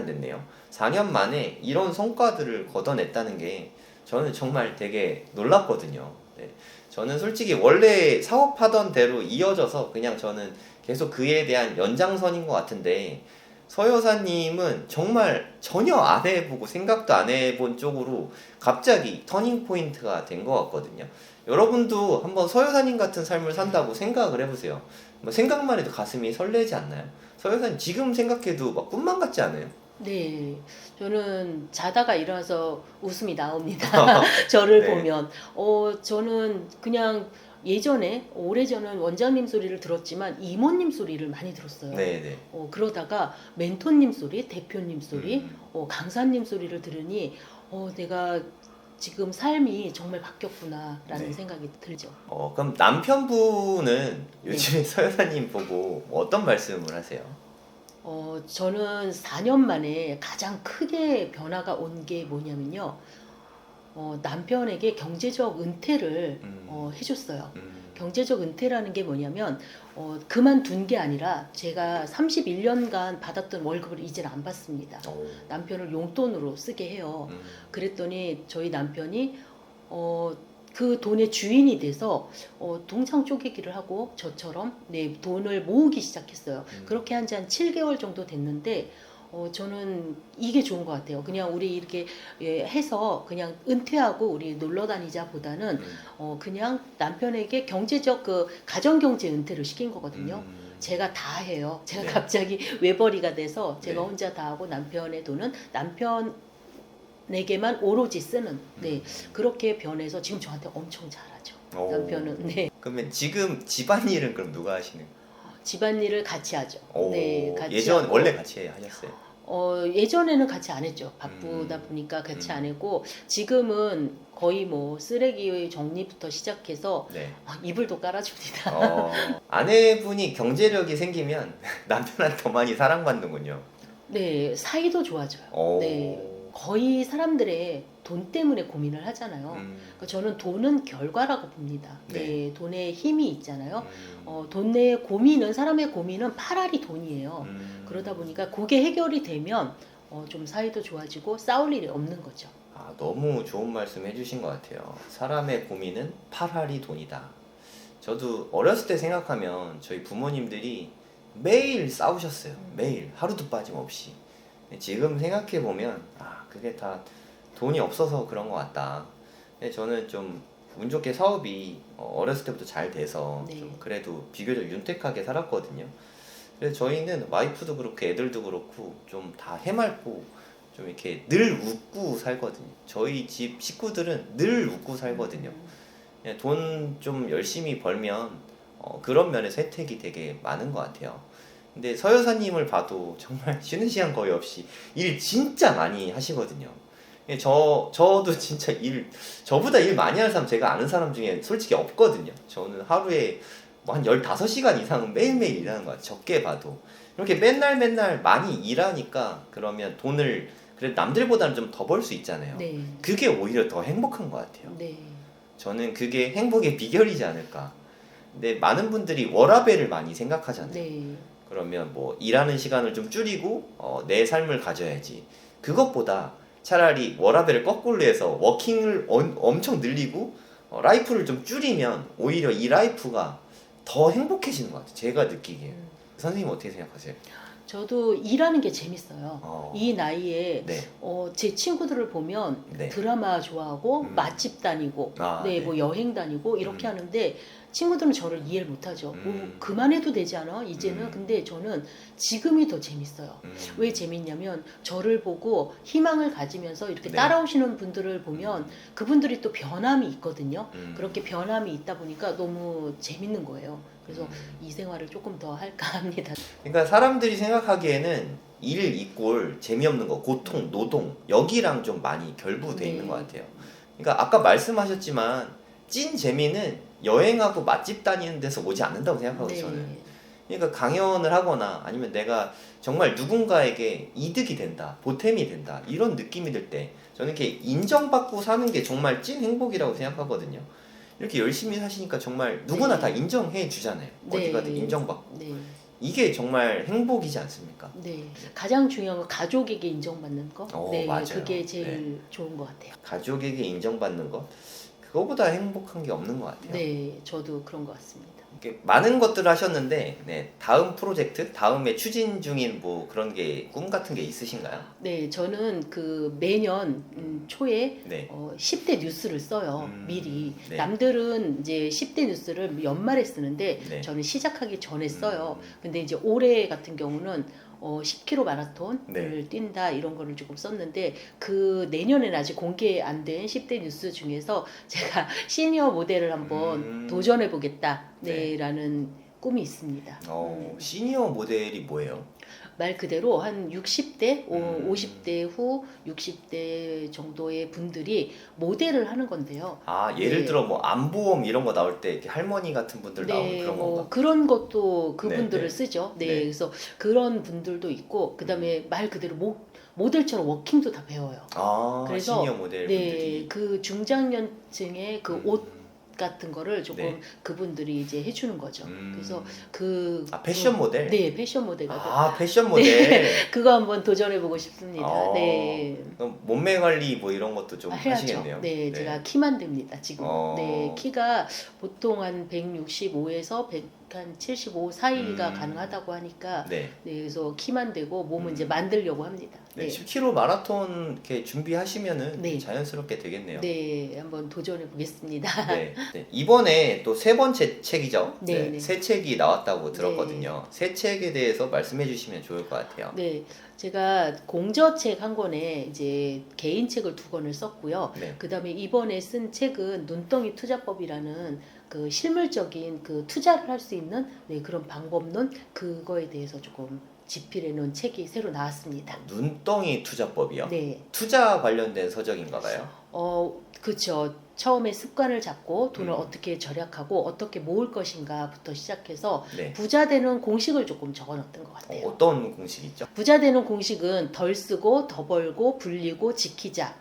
됐네요. 4년 만에 이런 성과들을 거둬냈다는 게 저는 정말 되게 놀랐거든요. 네. 저는 솔직히 원래 사업하던 대로 이어져서 그냥 저는 계속 그에 대한 연장선인 것 같은데 서 여사님은 정말 전혀 안 해보고 생각도 안 해본 쪽으로 갑자기 터닝 포인트가 된 것 같거든요. 여러분도 한번 서 여사님 같은 삶을 산다고 생각을 해보세요. 뭐 생각만 해도 가슴이 설레지 않나요? 서 여사님 지금 생각해도 막 꿈만 같지 않아요? 네, 저는 자다가 일어나서 웃음이 나옵니다. 저를 네. 보면. 저는 그냥 예전에, 오래전은 원장님 소리를 들었지만 이모님 소리를 많이 들었어요. 네네. 그러다가 멘토님 소리, 대표님 소리, 음. 강사님 소리를 들으니, 내가 지금 삶이 정말 바뀌었구나라는 네. 생각이 들죠. 그럼 남편분은 네. 요즘에 서 여사님 보고 뭐 어떤 말씀을 하세요? 저는 4년 만에 가장 크게 변화가 온 게 뭐냐면요. 남편에게 경제적 은퇴를 해줬어요. 경제적 은퇴라는 게 뭐냐면 그만둔 게 아니라 제가 31년간 받았던 월급을 이제는 안 받습니다. 오. 남편을 용돈으로 쓰게 해요. 음. 그랬더니 저희 남편이 그 돈의 주인이 돼서 동상 쪼개기를 하고 저처럼 돈을 모으기 시작했어요. 그렇게 한 지 한 7개월 정도 됐는데 저는 이게 좋은 것 같아요. 그냥 우리 이렇게 해서 그냥 은퇴하고 우리 놀러 다니자 보다는 그냥 남편에게 경제적 그 가정경제 은퇴를 시킨 거거든요. 제가 다 해요. 제가 네. 갑자기 외벌이가 돼서 제가 네. 혼자 다 하고 남편의 돈은 남편에게만 오로지 쓰는 그렇게 변해서 지금 저한테 엄청 잘하죠. 오. 남편은 그러면 지금 집안일은 그럼 누가 하시는 거예요? 집안일을 같이 하죠. 오. 같이 예전 하고. 원래 같이 하셨어요? 예전에는 같이 안 했죠. 바쁘다 보니까 같이 안 했고 지금은 거의 뭐 쓰레기 정리부터 시작해서 네. 이불도 깔아줍니다. 아내분이 경제력이 생기면 남편한테 더 많이 사랑받는군요. 네, 사이도 좋아져요. 오. 네, 거의 사람들의 돈 때문에 고민을 하잖아요. 그러니까 저는 돈은 결과라고 봅니다. 네. 돈에 힘이 있잖아요. 돈의 고민은 사람의 고민은 팔알이 돈이에요. 그러다 보니까 그게 해결이 되면 좀 사이도 좋아지고 싸울 일이 없는 거죠. 너무 좋은 말씀 해주신 것 같아요. 사람의 고민은 팔알이 돈이다. 저도 어렸을 때 생각하면 저희 부모님들이 매일 싸우셨어요. 매일 하루도 빠짐없이. 지금 생각해 보면 그게 다 돈이 없어서 그런 것 같다. 근데 저는 좀 운 좋게 사업이 어렸을 때부터 잘 돼서 네. 좀 그래도 비교적 윤택하게 살았거든요. 그래서 저희는 와이프도 그렇고 애들도 그렇고 좀 다 해맑고 좀 이렇게 늘 웃고 살거든요. 저희 집 식구들은 늘 웃고 살거든요. 돈 좀 열심히 벌면 그런 면에서 혜택이 되게 많은 것 같아요. 근데 서 여사님을 봐도 정말 쉬는 시간 거의 없이 일 진짜 많이 하시거든요. 예, 저도 진짜 저보다 일 많이 하는 사람 제가 아는 사람 중에 솔직히 없거든요. 저는 하루에 뭐 한 15시간 이상은 매일매일 일하는 것 같아요. 적게 봐도. 이렇게 맨날 많이 일하니까 그러면 돈을 그래도 남들보다는 좀 더 벌 수 있잖아요. 네. 그게 오히려 더 행복한 것 같아요. 네. 저는 그게 행복의 비결이지 않을까. 근데 많은 분들이 워라밸을 많이 생각하잖아요. 네. 그러면 뭐 일하는 시간을 좀 줄이고 내 삶을 가져야지. 그것보다 차라리 워라밸을 거꾸로 해서 워킹을 엄청 늘리고 라이프를 좀 줄이면 오히려 이 라이프가 더 행복해지는 것 같아요. 제가 느끼기에. 선생님 어떻게 생각하세요? 저도 일하는 게 재밌어요. 이 나이에 네. 제 친구들을 보면 네. 드라마 좋아하고 맛집 다니고 네. 뭐 여행 다니고 이렇게 하는데 친구들은 저를 이해를 못하죠. 그만해도 되지 않아? 이제는. 근데 저는 지금이 더 재밌어요. 왜 재밌냐면 저를 보고 희망을 가지면서 이렇게 네. 따라오시는 분들을 보면 그분들이 또 변함이 있거든요. 그렇게 변함이 있다 보니까 너무 재밌는 거예요. 그래서 이 생활을 조금 더 할까 합니다. 그러니까 사람들이 생각하기에는 일 이꼴 재미없는 거, 고통, 노동 여기랑 좀 많이 결부돼 있는 것 같아요. 그러니까 아까 말씀하셨지만 찐 재미는 여행하고 맛집 다니는 데서 오지 않는다고 생각하거든요. 저는. 그러니까 강연을 하거나 아니면 내가 정말 누군가에게 이득이 된다, 보탬이 된다 이런 느낌이 들 때 저는 이렇게 인정받고 사는 게 정말 찐 행복이라고 생각하거든요. 이렇게 열심히 사시니까 정말 누구나 다 인정해 주잖아요. 어디 가든 인정받고. 이게 정말 행복이지 않습니까? 네. 가장 중요한 건 가족에게 인정받는 거. 네. 맞아요. 그게 제일 좋은 것 같아요. 가족에게 인정받는 것. 그거보다 행복한 게 없는 것 같아요. 네. 저도 그런 것 같습니다. 이렇게 많은 것들을 하셨는데 다음 프로젝트, 다음에 추진 중인 뭐 그런 게 꿈 같은 게 있으신가요? 네. 저는 그 매년 초에 10대 뉴스를 써요. 미리. 네. 남들은 이제 10대 뉴스를 연말에 쓰는데 저는 시작하기 전에 써요. 근데 이제 올해 같은 경우는 10km 마라톤을 뛴다 이런 거를 조금 썼는데 그 내년에는 아직 공개 안 된 10대 뉴스 중에서 제가 시니어 모델을 한번 도전해 보겠다 라는 꿈이 있습니다. 시니어 모델이 뭐예요? 말 그대로 한 60대, 50대 후 60대 정도의 분들이 모델을 하는 건데요. 예를 들어 뭐 안보험 이런 거 나올 때 이렇게 할머니 같은 분들 나오는 그런 건가? 그런 것도 그분들을 쓰죠. 그래서 그런 분들도 있고 그다음에 말 그대로 모델처럼 워킹도 다 배워요. 그래서 시니어 모델 분들이. 그 중장년층의 그 옷 같은 거를 조금 그분들이 이제 해주는 거죠. 그래서 패션 모델? 네, 패션 모델가 패션 모델. 그거 한번 도전해보고 싶습니다. 그럼 몸매 관리 뭐 이런 것도 좀 해야죠. 하시겠네요. 네, 제가 키만 됩니다 지금. 키가 보통 한 165에서 175 사이가 가능하다고 하니까 그래서 키만 되고 몸은 이제 만들려고 합니다. 10km 마라톤 이렇게 준비하시면은 자연스럽게 되겠네요. 네, 한번 도전해 보겠습니다. 이번에 또 세 번째 책이죠. 네. 새 책이 나왔다고 들었거든요. 새 책에 대해서 말씀해 주시면 좋을 것 같아요. 네, 제가 공저책 한 권에 이제 개인책을 2권을 썼고요. 그다음에 이번에 쓴 책은 눈덩이 투자법이라는 그 실물적인 그 투자를 할 수 있는 그런 방법론 그거에 대해서 조금 집필해 놓은 책이 새로 나왔습니다. 눈덩이 투자법이요? 네. 투자 관련된 서적인가 봐요? 그렇죠. 처음에 습관을 잡고 돈을 어떻게 절약하고 어떻게 모을 것인가부터 시작해서 부자 되는 공식을 조금 적어놨던 것 같아요. 어떤 공식이 있죠? 부자 되는 공식은 덜 쓰고 더 벌고 불리고 지키자.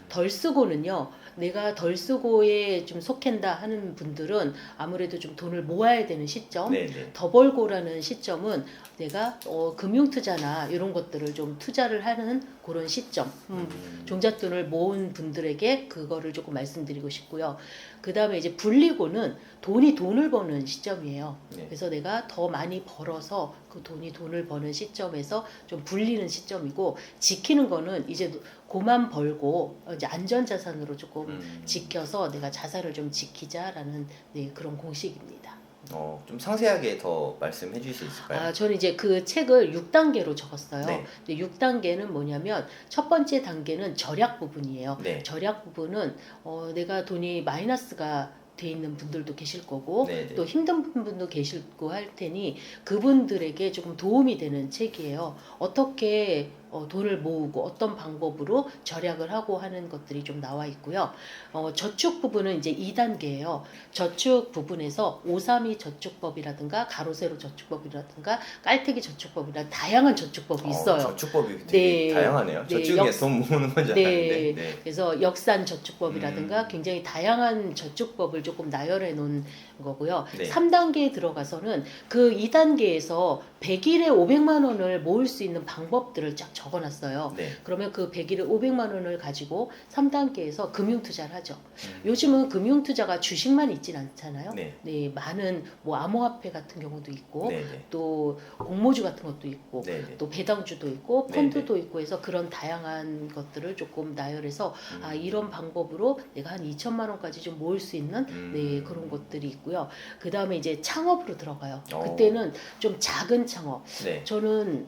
덜 쓰고는요. 내가 덜 쓰고에 좀 속한다 하는 분들은 아무래도 좀 돈을 모아야 되는 시점, 더 벌고라는 시점은 내가 금융투자나 이런 것들을 좀 투자를 하는 그런 시점, 종잣돈을 모은 분들에게 그거를 조금 말씀드리고 싶고요. 그 다음에 이제 불리고는 돈이 돈을 버는 시점이에요. 그래서 내가 더 많이 벌어서 그 돈이 돈을 버는 시점에서 좀 불리는 시점이고, 지키는 거는 이제 고만 벌고 이제 안전자산으로 조금 지켜서 내가 자산을 좀 지키자라는 그런 공식입니다. 좀 상세하게 더 말씀해 주실 수 있을까요? 저는 이제 그 책을 6단계로 적었어요. 6단계는 뭐냐면 첫 번째 단계는 절약 부분이에요. 절약 부분은 내가 돈이 마이너스가 돼 있는 분들도 계실 거고 네네. 또 힘든 분도 계시고 할 테니 그분들에게 조금 도움이 되는 책이에요. 어떻게 돈을 모으고 어떤 방법으로 절약을 하고 하는 것들이 좀 나와 있고요. 저축 부분은 이제 2단계예요. 저축 부분에서 532 저축법이라든가 가로세로 저축법이라든가 깔때기 저축법이라 다양한 저축법이 있어요. 저축법이 되게 네. 다양하네요. 네, 저축에 돈 모으는 건 줄 알았는데. 네. 그래서 역산 저축법이라든가 음. 굉장히 다양한 저축법을 조금 나열해 놓은 거고요. 네. 3단계에 들어가서는 그 2단계에서 100일에 500만 원을 모을 수 있는 방법들을 쫙 적어놨어요. 네. 그러면 그 100일에 500만 원을 가지고 3단계에서 금융투자를 하죠. 음. 요즘은 금융투자가 주식만 있진 않잖아요. 네. 네, 많은 뭐 암호화폐 같은 경우도 있고 네네. 또 공모주 같은 것도 있고 네네. 또 배당주도 있고 네네. 펀드도 있고 해서 그런 다양한 것들을 조금 나열해서 음. 이런 방법으로 내가 한 2천만 원까지 좀 모을 수 있는 네, 그런 것들이 있고요. 그 다음에 이제 창업으로 들어가요. 그때는 좀 작은 창업. 네. 저는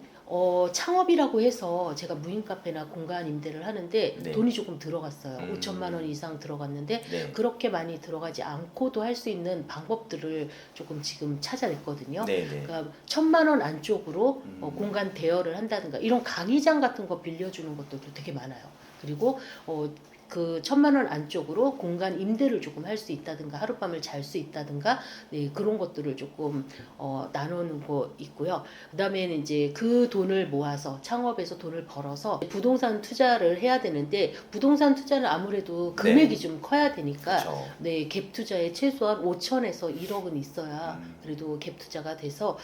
창업이라고 해서 제가 무인 카페나 공간 임대를 하는데 네. 돈이 조금 들어갔어요. 음. 5천만 원 이상 들어갔는데 네. 그렇게 많이 들어가지 않고도 할 수 있는 방법들을 조금 지금 찾아냈거든요. 네네. 그러니까 1,000만 원 안쪽으로 음. 공간 대여를 한다든가 이런 강의장 같은 거 빌려주는 것들도 되게 많아요. 그리고 그 1,000만 원 안쪽으로 공간 임대를 조금 할 수 있다든가 하룻밤을 잘 수 있다든가 네, 그런 것들을 조금 나누는 거 있고요. 그다음에는 이제 그 돈을 모아서 창업에서 돈을 벌어서 부동산 투자를 해야 되는데 부동산 투자는 아무래도 금액이 네. 좀 커야 되니까 그렇죠. 네, 갭 투자에 최소한 5천에서 1억은 있어야 그래도 갭 투자가 돼서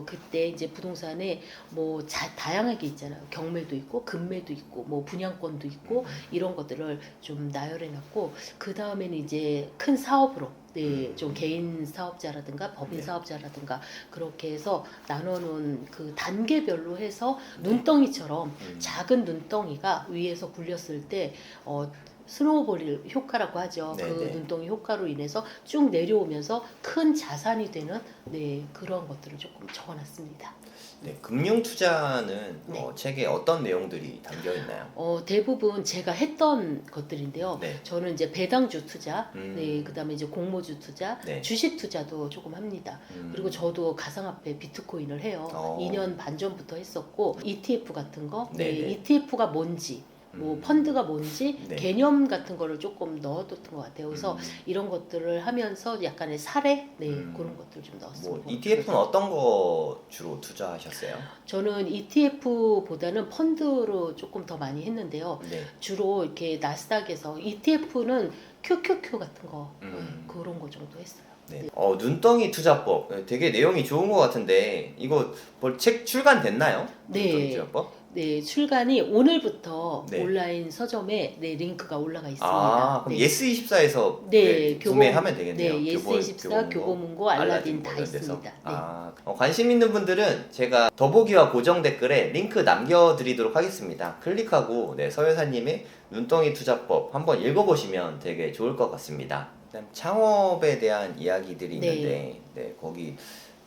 그때 이제 부동산에 뭐 다양하게 있잖아요. 경매도 있고 금매도 있고 뭐 분양권도 있고 이런 것들을 좀 나열해놨고 그 다음에는 이제 큰 사업으로 네, 좀 개인 사업자라든가 법인 네. 사업자라든가 그렇게 해서 나눠놓은 그 단계별로 해서 네. 눈덩이처럼 작은 눈덩이가 위에서 굴렸을 때 스노우볼 효과라고 하죠. 네, 그 네. 눈덩이 효과로 인해서 쭉 내려오면서 큰 자산이 되는 네, 그런 것들을 조금 적어놨습니다. 네, 금융 투자는 네. 책에 어떤 내용들이 담겨 있나요? 대부분 제가 했던 것들인데요. 네. 저는 이제 배당주 투자, 음. 네, 그다음에 이제 공모주 투자, 네. 주식 투자도 조금 합니다. 그리고 저도 가상화폐 비트코인을 해요. 2년 반 전부터 했었고 ETF 같은 거, 네, 네네. ETF가 뭔지, 뭐 펀드가 뭔지 네. 개념 같은 거를 조금 넣어뒀던 것 같아요. 그래서 이런 것들을 하면서 약간의 사례, 네, 그런 것들 좀 넣었습니다. 뭐 ETF는 어떤 거 주로 투자하셨어요? 저는 ETF보다는 펀드로 조금 더 많이 했는데요. 네. 주로 이렇게 나스닥에서 ETF는 QQQ 같은 거 그런 거 정도 했어요. 네. 눈덩이 투자법 되게 내용이 좋은 것 같은데 이거 뭐 책 출간됐나요? 네. 눈덩이 투자법? 네, 출간이 오늘부터 네. 온라인 서점에 네, 링크가 올라가 있습니다. 아, 그럼 네. 예스24에서 네, 구매하면 되겠네요. 네, 예스24, 교보문고, 알라딘 다 뭐 이런 데서. 있습니다. 네. 관심 있는 분들은 제가 더보기와 고정 댓글에 링크 남겨드리도록 하겠습니다. 클릭하고 서 여사님의 눈덩이 투자법 한번 읽어보시면 되게 좋을 것 같습니다. 그다음 창업에 대한 이야기들이 있는데 거기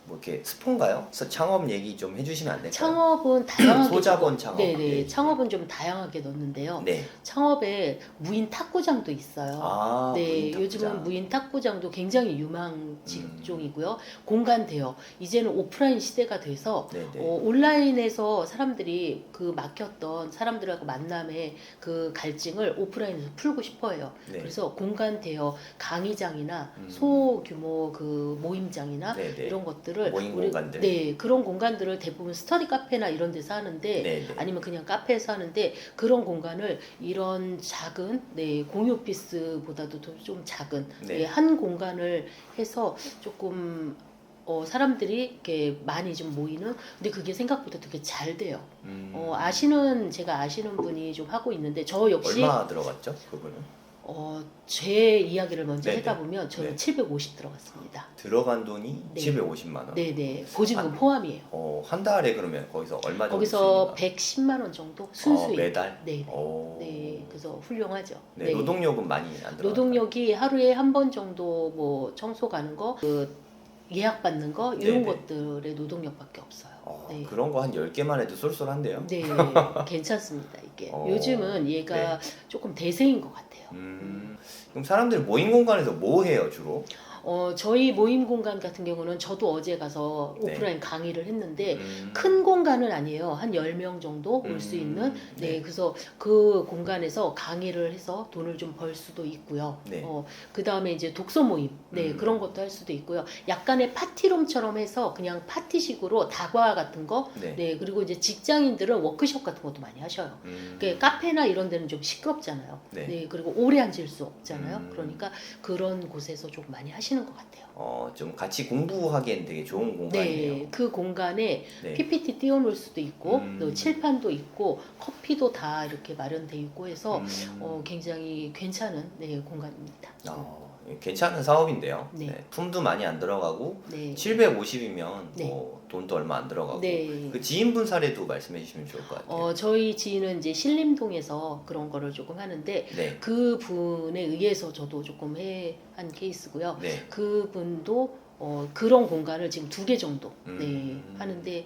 뭐 이렇게 스폰가요? 창업 얘기 좀 해주시면 안 될까요? 창업은 다양하게 소자본 창업. 네네, 네. 창업은 좀 다양하게 넣었는데요. 네. 창업에 무인 탁구장도 있어요. 네, 무인 탁구장. 요즘은 무인 탁구장도 굉장히 유망 직종이고요. 공간 대여. 이제는 오프라인 시대가 돼서 네네. 온라인에서 사람들이 그 막혔던 사람들하고 만남의 그 갈증을 오프라인에서 풀고 싶어해요. 네. 그래서 공간 대여 강의장이나 소규모 그 모임장이나 네네. 이런 것들을 모임 공간들. 네, 그런 공간들을 대부분 스터디 카페나 이런 데서 하는데 네네. 아니면 그냥 카페에서 하는데 그런 공간을 이런 작은 네, 공유 오피스보다도 좀 작은 네. 네, 한 공간을 해서 조금 사람들이 이렇게 많이 좀 모이는 근데 그게 생각보다 되게 잘 돼요. 제가 아시는 분이 좀 하고 있는데 저 역시 얼마 들어갔죠? 그분은? 제 이야기를 먼저 네네. 하다 보면 저는 네. 750 들어갔습니다. 들어간 돈이 네. 750만 원. 네네, 보증금 포함이에요. 한 달에 그러면 거기서 얼마 정도? 거기서 수익이 110만 원 정도 순수익. 매달? 네. 오. 네, 그래서 훌륭하죠. 네, 노동력은 많이 안 들어가요. 노동력이 하루에 한 번 정도 뭐 청소 가는 거, 그 예약 받는 거 이런 네네. 것들의 노동력밖에 없어요. 네. 그런 거 한 10개만 해도 쏠쏠한데요. 네, 괜찮습니다 이게. 어, 요즘은 얘가 조금 대세인 것 같아요. 그럼 사람들 모임 공간에서 뭐 해요 주로? 저희 모임 공간 같은 경우는 저도 어제 가서 네. 오프라인 강의를 했는데 큰 공간은 아니에요. 한 10명 정도 올 수 있는. 네, 네. 그래서 그 공간에서 강의를 해서 돈을 좀 벌 수도 있고요. 네. 그 다음에 이제 독서 모임. 네, 그런 것도 할 수도 있고요. 약간의 파티룸처럼 해서 그냥 파티식으로 다과 같은 거. 네. 네, 그리고 이제 직장인들은 워크숍 같은 것도 많이 하셔요. 카페나 이런 데는 좀 시끄럽잖아요. 네. 네, 그리고 오래 앉을 수 없잖아요. 음. 그러니까 그런 곳에서 좀 많이 하시는 것 같아요. 좀 같이 공부하기엔 되게 좋은 공간이네요. 네, 그 공간에 네. PPT 띄워놓을 수도 있고 음. 또 칠판도 있고 커피도 다 이렇게 마련돼 있고 해서 음. 굉장히 괜찮은 네, 공간입니다. 괜찮은 사업인데요. 네. 네, 품도 많이 안 들어가고 네. 750이면 네. 뭐 돈도 얼마 안 들어가고 네. 그 지인분 사례도 말씀해 주시면 좋을 것 같아요. 저희 지인은 이제 신림동에서 그런 거를 조금 하는데 네. 그 분에 의해서 저도 조금 한 케이스고요. 네. 그분도 그런 공간을 지금 2개 정도 네, 음. 하는데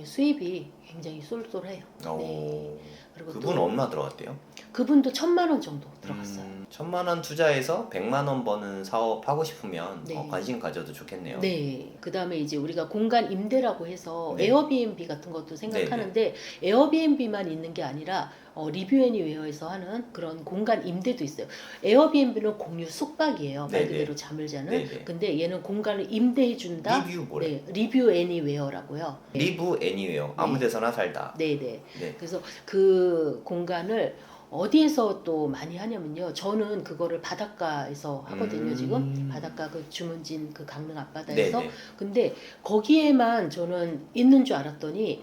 수입이 굉장히 쏠쏠해요. 네. 그리고 그분 또 얼마 들어갔대요? 그분도 1,000만 원 정도 들어갔어요. 1,000만 원 투자해서 100만 원 버는 사업 하고 싶으면 네. 관심 가져도 좋겠네요. 네. 그 다음에 이제 우리가 공간 임대라고 해서 네. 에어비앤비 같은 것도 생각하는데 에어비앤비만 있는 게 아니라 리뷰 애니웨어에서 하는 그런 공간 임대도 있어요. 에어비앤비는 공유 숙박이에요. 말 네, 그대로 네. 잠을 자는. 네, 네. 근데 얘는 공간을 임대해 준다. 리뷰 뭐래? 네. 리뷰 애니웨어라고요. 네. 리브 애니웨어 아무 데서나 살다. 네, 네. 네. 그래서 그 공간을 어디에서 또 많이 하냐면요. 저는 그거를 바닷가에서 하거든요. 지금 바닷가 그 주문진 그 강릉 앞바다에서. 네, 네. 근데 거기에만 저는 있는 줄 알았더니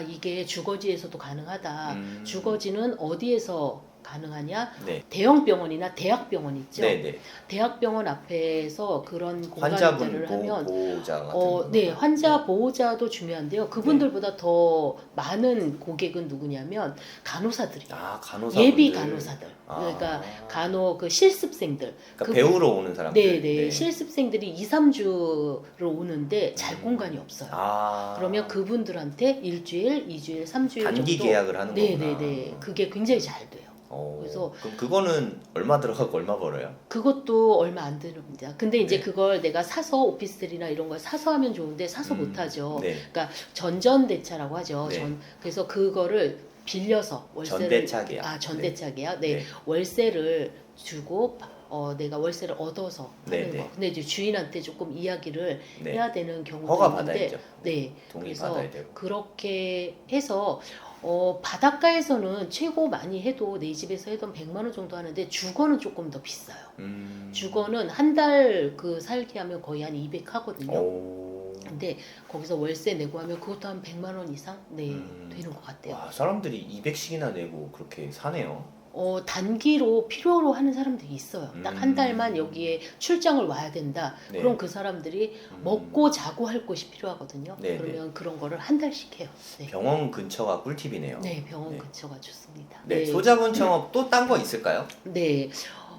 이게 주거지에서도 가능하다. 주거지는 어디에서 가능하냐? 네. 대형 병원이나 대학병원 있죠. 네, 네. 대학병원 앞에서 그런 환자분 공간들을 하면 보호자 같은 네, 환자 보호자도 중요한데요. 그분들보다 더 많은 고객은 누구냐면 간호사들이에요. 간호사분들. 예비 간호사들. 그러니까 그 실습생들. 그러니까 배우러 오는 사람들. 네, 네. 실습생들이 2, 3주를 오는데 잘 공간이 없어요. 그러면 그분들한테 일주일, 2주일, 3주일 단기 정도 계약을 하는 네, 거구나. 네, 네. 그게 굉장히 잘 돼요. 그래서 그럼 그거는 얼마 들어가고 얼마 벌어요? 그것도 얼마 안 드립니다. 근데 이제 네. 그걸 내가 사서 오피스텔이나 이런 걸 사서 하면 좋은데 사서 못 하죠. 네. 그러니까 전전대차라고 하죠. 네. 그래서 그거를 빌려서 월세를 전대차 계약. 전대차 계약. 네. 네. 월세를 주고 내가 월세를 얻어서 네, 하는 네. 거. 근데 이제 주인한테 조금 이야기를 네. 해야 되는 경우도 허가 있는데 받아야죠. 네. 동의 그래서 받아야 되고. 그렇게 해서 바닷가에서는 최고 많이 해도 내 집에서 해도 100만 원 정도 하는데 주거는 조금 더 비싸요. 주거는 한 달 그 살기 하면 거의 한 200 하거든요. 근데 거기서 월세 내고 하면 그것도 한 100만 원 이상 되는 것 같아요. 와, 사람들이 200씩이나 내고 그렇게 사네요. 단기로 필요로 하는 사람들이 있어요. 딱 한 달만 여기에 출장을 와야 된다. 네. 그럼 그 사람들이 먹고 자고 할 곳이 필요하거든요. 네, 그러면 그런 거를 한 달씩 해요. 네. 병원 근처가 꿀팁이네요. 네, 병원 네. 근처가 좋습니다. 네, 소자본 창업 또 딴 거 있을까요? 네.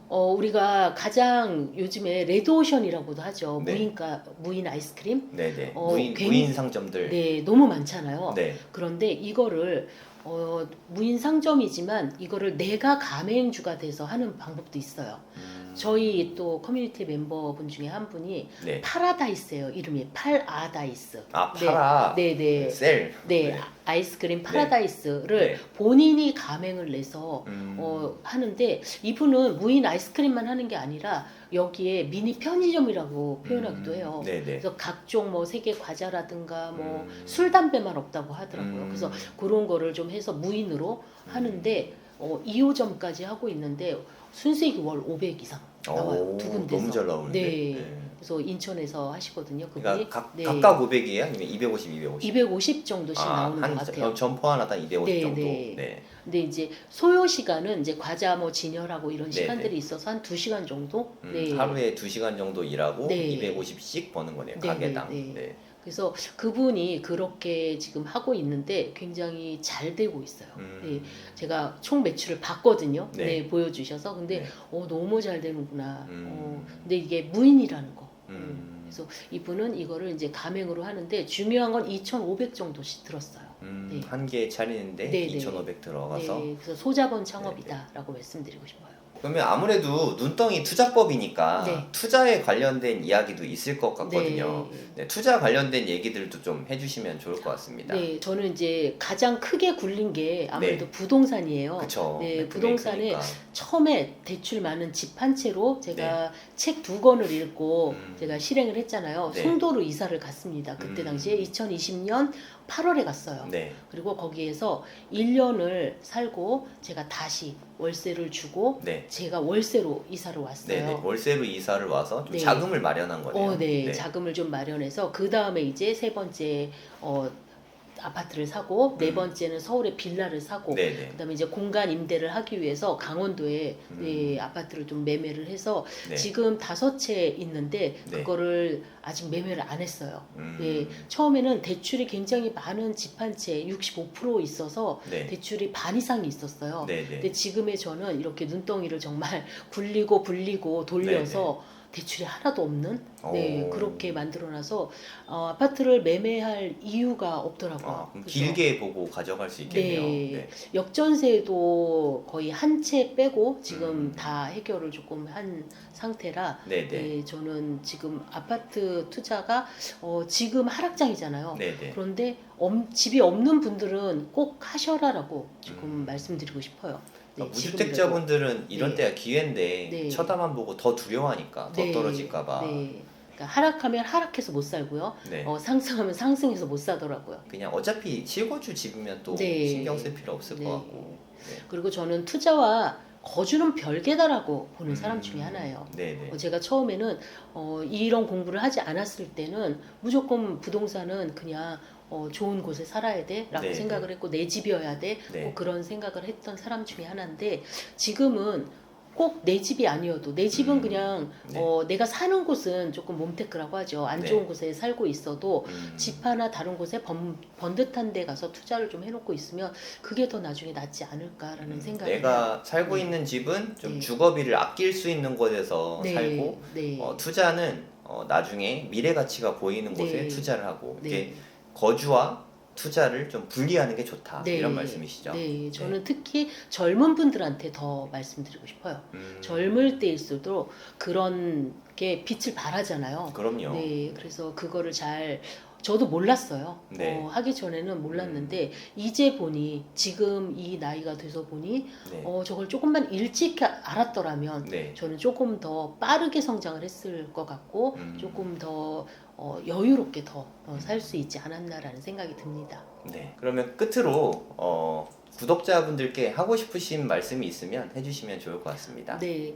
우리가 가장 요즘에 레드오션이라고도 하죠. 네. 무인 아이스크림. 네네. 굉장히- 무인 상점들. 네, 너무 많잖아요. 네. 그런데 이거를 무인 상점이지만 이거를 내가 가맹주가 돼서 하는 방법도 있어요. 저희 또 커뮤니티 멤버분 중에 한 분이 네. 파라다이스예요. 이름이 팔아다이스. 파라. 네, 네. 셀. 네, 아이스크림 파라다이스를 네. 본인이 가맹을 내서 하는데 이분은 무인 아이스크림만 하는 게 아니라 여기에 미니 편의점이라고 표현하기도 해요. 네네. 그래서 각종 뭐 세계 과자라든가 뭐 술 담배만 없다고 하더라고요. 그래서 그런 거를 좀 해서 무인으로 하는데 2호점까지 하고 있는데 순수익이 월 500 이상 나와요. 두 군데서. 너무 잘 나오는데. 네. 그래서 인천에서 하시거든요. 그분이. 그러니까 네. 각각 500이에요? 아니면 250, 250? 250 정도씩 나오는 것 같아요. 점포 하나당 250 네, 정도. 네. 네. 근데 이제 소요 시간은 이제 과자 뭐 진열하고 이런 네, 시간들이 있어서 한 2시간 정도. 네. 하루에 2시간 정도 일하고 네. 250씩 버는 거네요. 네, 가게당. 네, 네. 네. 그래서 그분이 그렇게 지금 하고 있는데 굉장히 잘 되고 있어요. 네. 제가 총 매출을 봤거든요. 네. 네, 보여주셔서. 근데 네. 너무 잘 되는구나. 근데 이게 무인이라는 거. 그래서 이분은 이거를 이제 가맹으로 하는데 중요한 건 2,500 정도씩 들었어요. 네. 한 개 차리는데 네, 네. 2,500 들어가서. 네, 그래서 소자본 창업이다라고 말씀드리고 싶어요. 그러면 아무래도 눈덩이 투자법이니까 네. 투자에 관련된 이야기도 있을 것 같거든요. 네. 네, 투자 관련된 얘기들도 좀 해주시면 좋을 것 같습니다. 네, 저는 이제 가장 크게 굴린 게 아무래도 네. 부동산이에요. 그쵸. 네, 그게 부동산에 크니까. 처음에 대출 많은 집 한 채로 제가 책 2권을 읽고 제가 실행을 했잖아요. 네. 송도로 이사를 갔습니다. 그때 당시에 2020년 8월에 갔어요. 네. 그리고 거기에서 1년을 살고 제가 다시 월세를 주고 네. 제가 월세로 이사를 왔어요. 네. 월세로 이사를 와서 좀 네. 자금을 마련한 거네요. 네, 자금을 좀 마련해서 그 다음에 이제 세 번째 아파트를 사고 네 번째는 서울에 빌라를 사고 네네. 그다음에 이제 공간 임대를 하기 위해서 강원도에 네, 아파트를 좀 매매를 해서 네. 지금 5채 있는데 네. 그거를 아직 매매를 안 했어요. 음. 네, 처음에는 대출이 굉장히 많은 집 한 채 65% 있어서 네. 대출이 반 이상이 있었어요. 네네. 근데 지금의 저는 이렇게 눈덩이를 정말 굴리고 불리고 돌려서 대출이 하나도 없는 네, 오. 그렇게 만들어놔서 아파트를 매매할 이유가 없더라고요. 그럼 그래서 길게 보고 가져갈 수 있겠네요. 네. 역전세도 거의 한 채 빼고 지금 음. 다 해결을 조금 한 상태라 네네. 네, 저는 지금 아파트 투자가 지금 하락장이잖아요. 네네. 그런데 집이 없는 분들은 꼭 하셔라라고 지금 말씀드리고 싶어요. 네, 무주택자분들은 이런 네. 때가 기회인데 네. 쳐다만 보고 더 두려워하니까 더 네, 떨어질까봐 네. 그러니까 하락하면 하락해서 못 살고요. 네. 상승하면 상승해서 못 사더라고요. 그냥 어차피 실거주 집이면 또 네. 신경 쓸 필요 없을 네. 것 같고. 네. 그리고 저는 투자와 거주는 별개다라고 보는 사람 중에 하나예요. 네네. 제가 처음에는 이런 공부를 하지 않았을 때는 무조건 부동산은 그냥 좋은 곳에 살아야 돼라고 네, 생각을 했고 내 집이어야 돼 네. 그런 생각을 했던 사람 중에 하나인데 지금은 꼭 내 집이 아니어도 내 집은 그냥 네. 내가 사는 곳은 조금 몬테크라고 하죠. 안 네. 좋은 곳에 살고 있어도 집 하나 다른 곳에 번듯한 데 가서 투자를 좀 해놓고 있으면 그게 더 나중에 낫지 않을까라는 생각이 내가 살고 네. 있는 집은 좀 네. 주거비를 아낄 수 있는 곳에서 네. 살고 네. 투자는 나중에 미래 가치가 보이는 곳에 네. 투자를 하고 네. 이게 거주와 투자를 좀 분리하는 게 좋다 네. 이런 말씀이시죠? 네, 저는 특히 젊은 분들한테 더 말씀드리고 싶어요. 젊을 때일수록 그런 게 빛을 발하잖아요. 그럼요. 네, 그래서 그거를 저도 몰랐어요. 네. 하기 전에는 몰랐는데 이제 보니 지금 이 나이가 돼서 보니 네. 저걸 조금만 일찍 알았더라면 네. 저는 조금 더 빠르게 성장을 했을 것 같고 조금 더 여유롭게 더 살 수 있지 않았나라는 생각이 듭니다. 네. 그러면 끝으로 구독자분들께 하고 싶으신 말씀이 있으면 해주시면 좋을 것 같습니다. 네,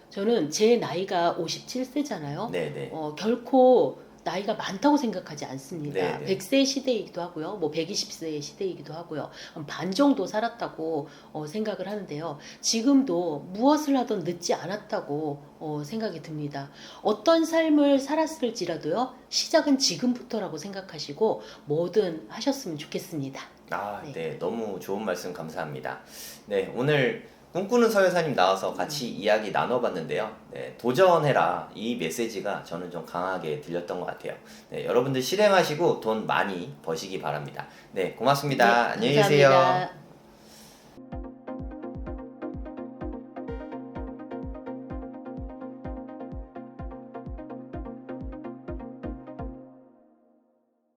저는 제 나이가 57세잖아요. 네네. 결코 나이가 많다고 생각하지 않습니다. 네네. 100세 시대이기도 하고요. 뭐 120세 시대이기도 하고요. 반 정도 살았다고 생각을 하는데요. 지금도 무엇을 하든 늦지 않았다고 생각이 듭니다. 어떤 삶을 살았을지라도요. 시작은 지금부터라고 생각하시고 뭐든 하셨으면 좋겠습니다. 네. 너무 좋은 말씀 감사합니다. 네, 오늘 꿈꾸는 서여사님 나와서 같이 이야기 나눠봤는데요. 네, 도전해라 이 메시지가 저는 좀 강하게 들렸던 것 같아요. 네, 여러분들 실행하시고 돈 많이 버시기 바랍니다. 네, 고맙습니다. 네, 안녕히 계세요. 감사합니다.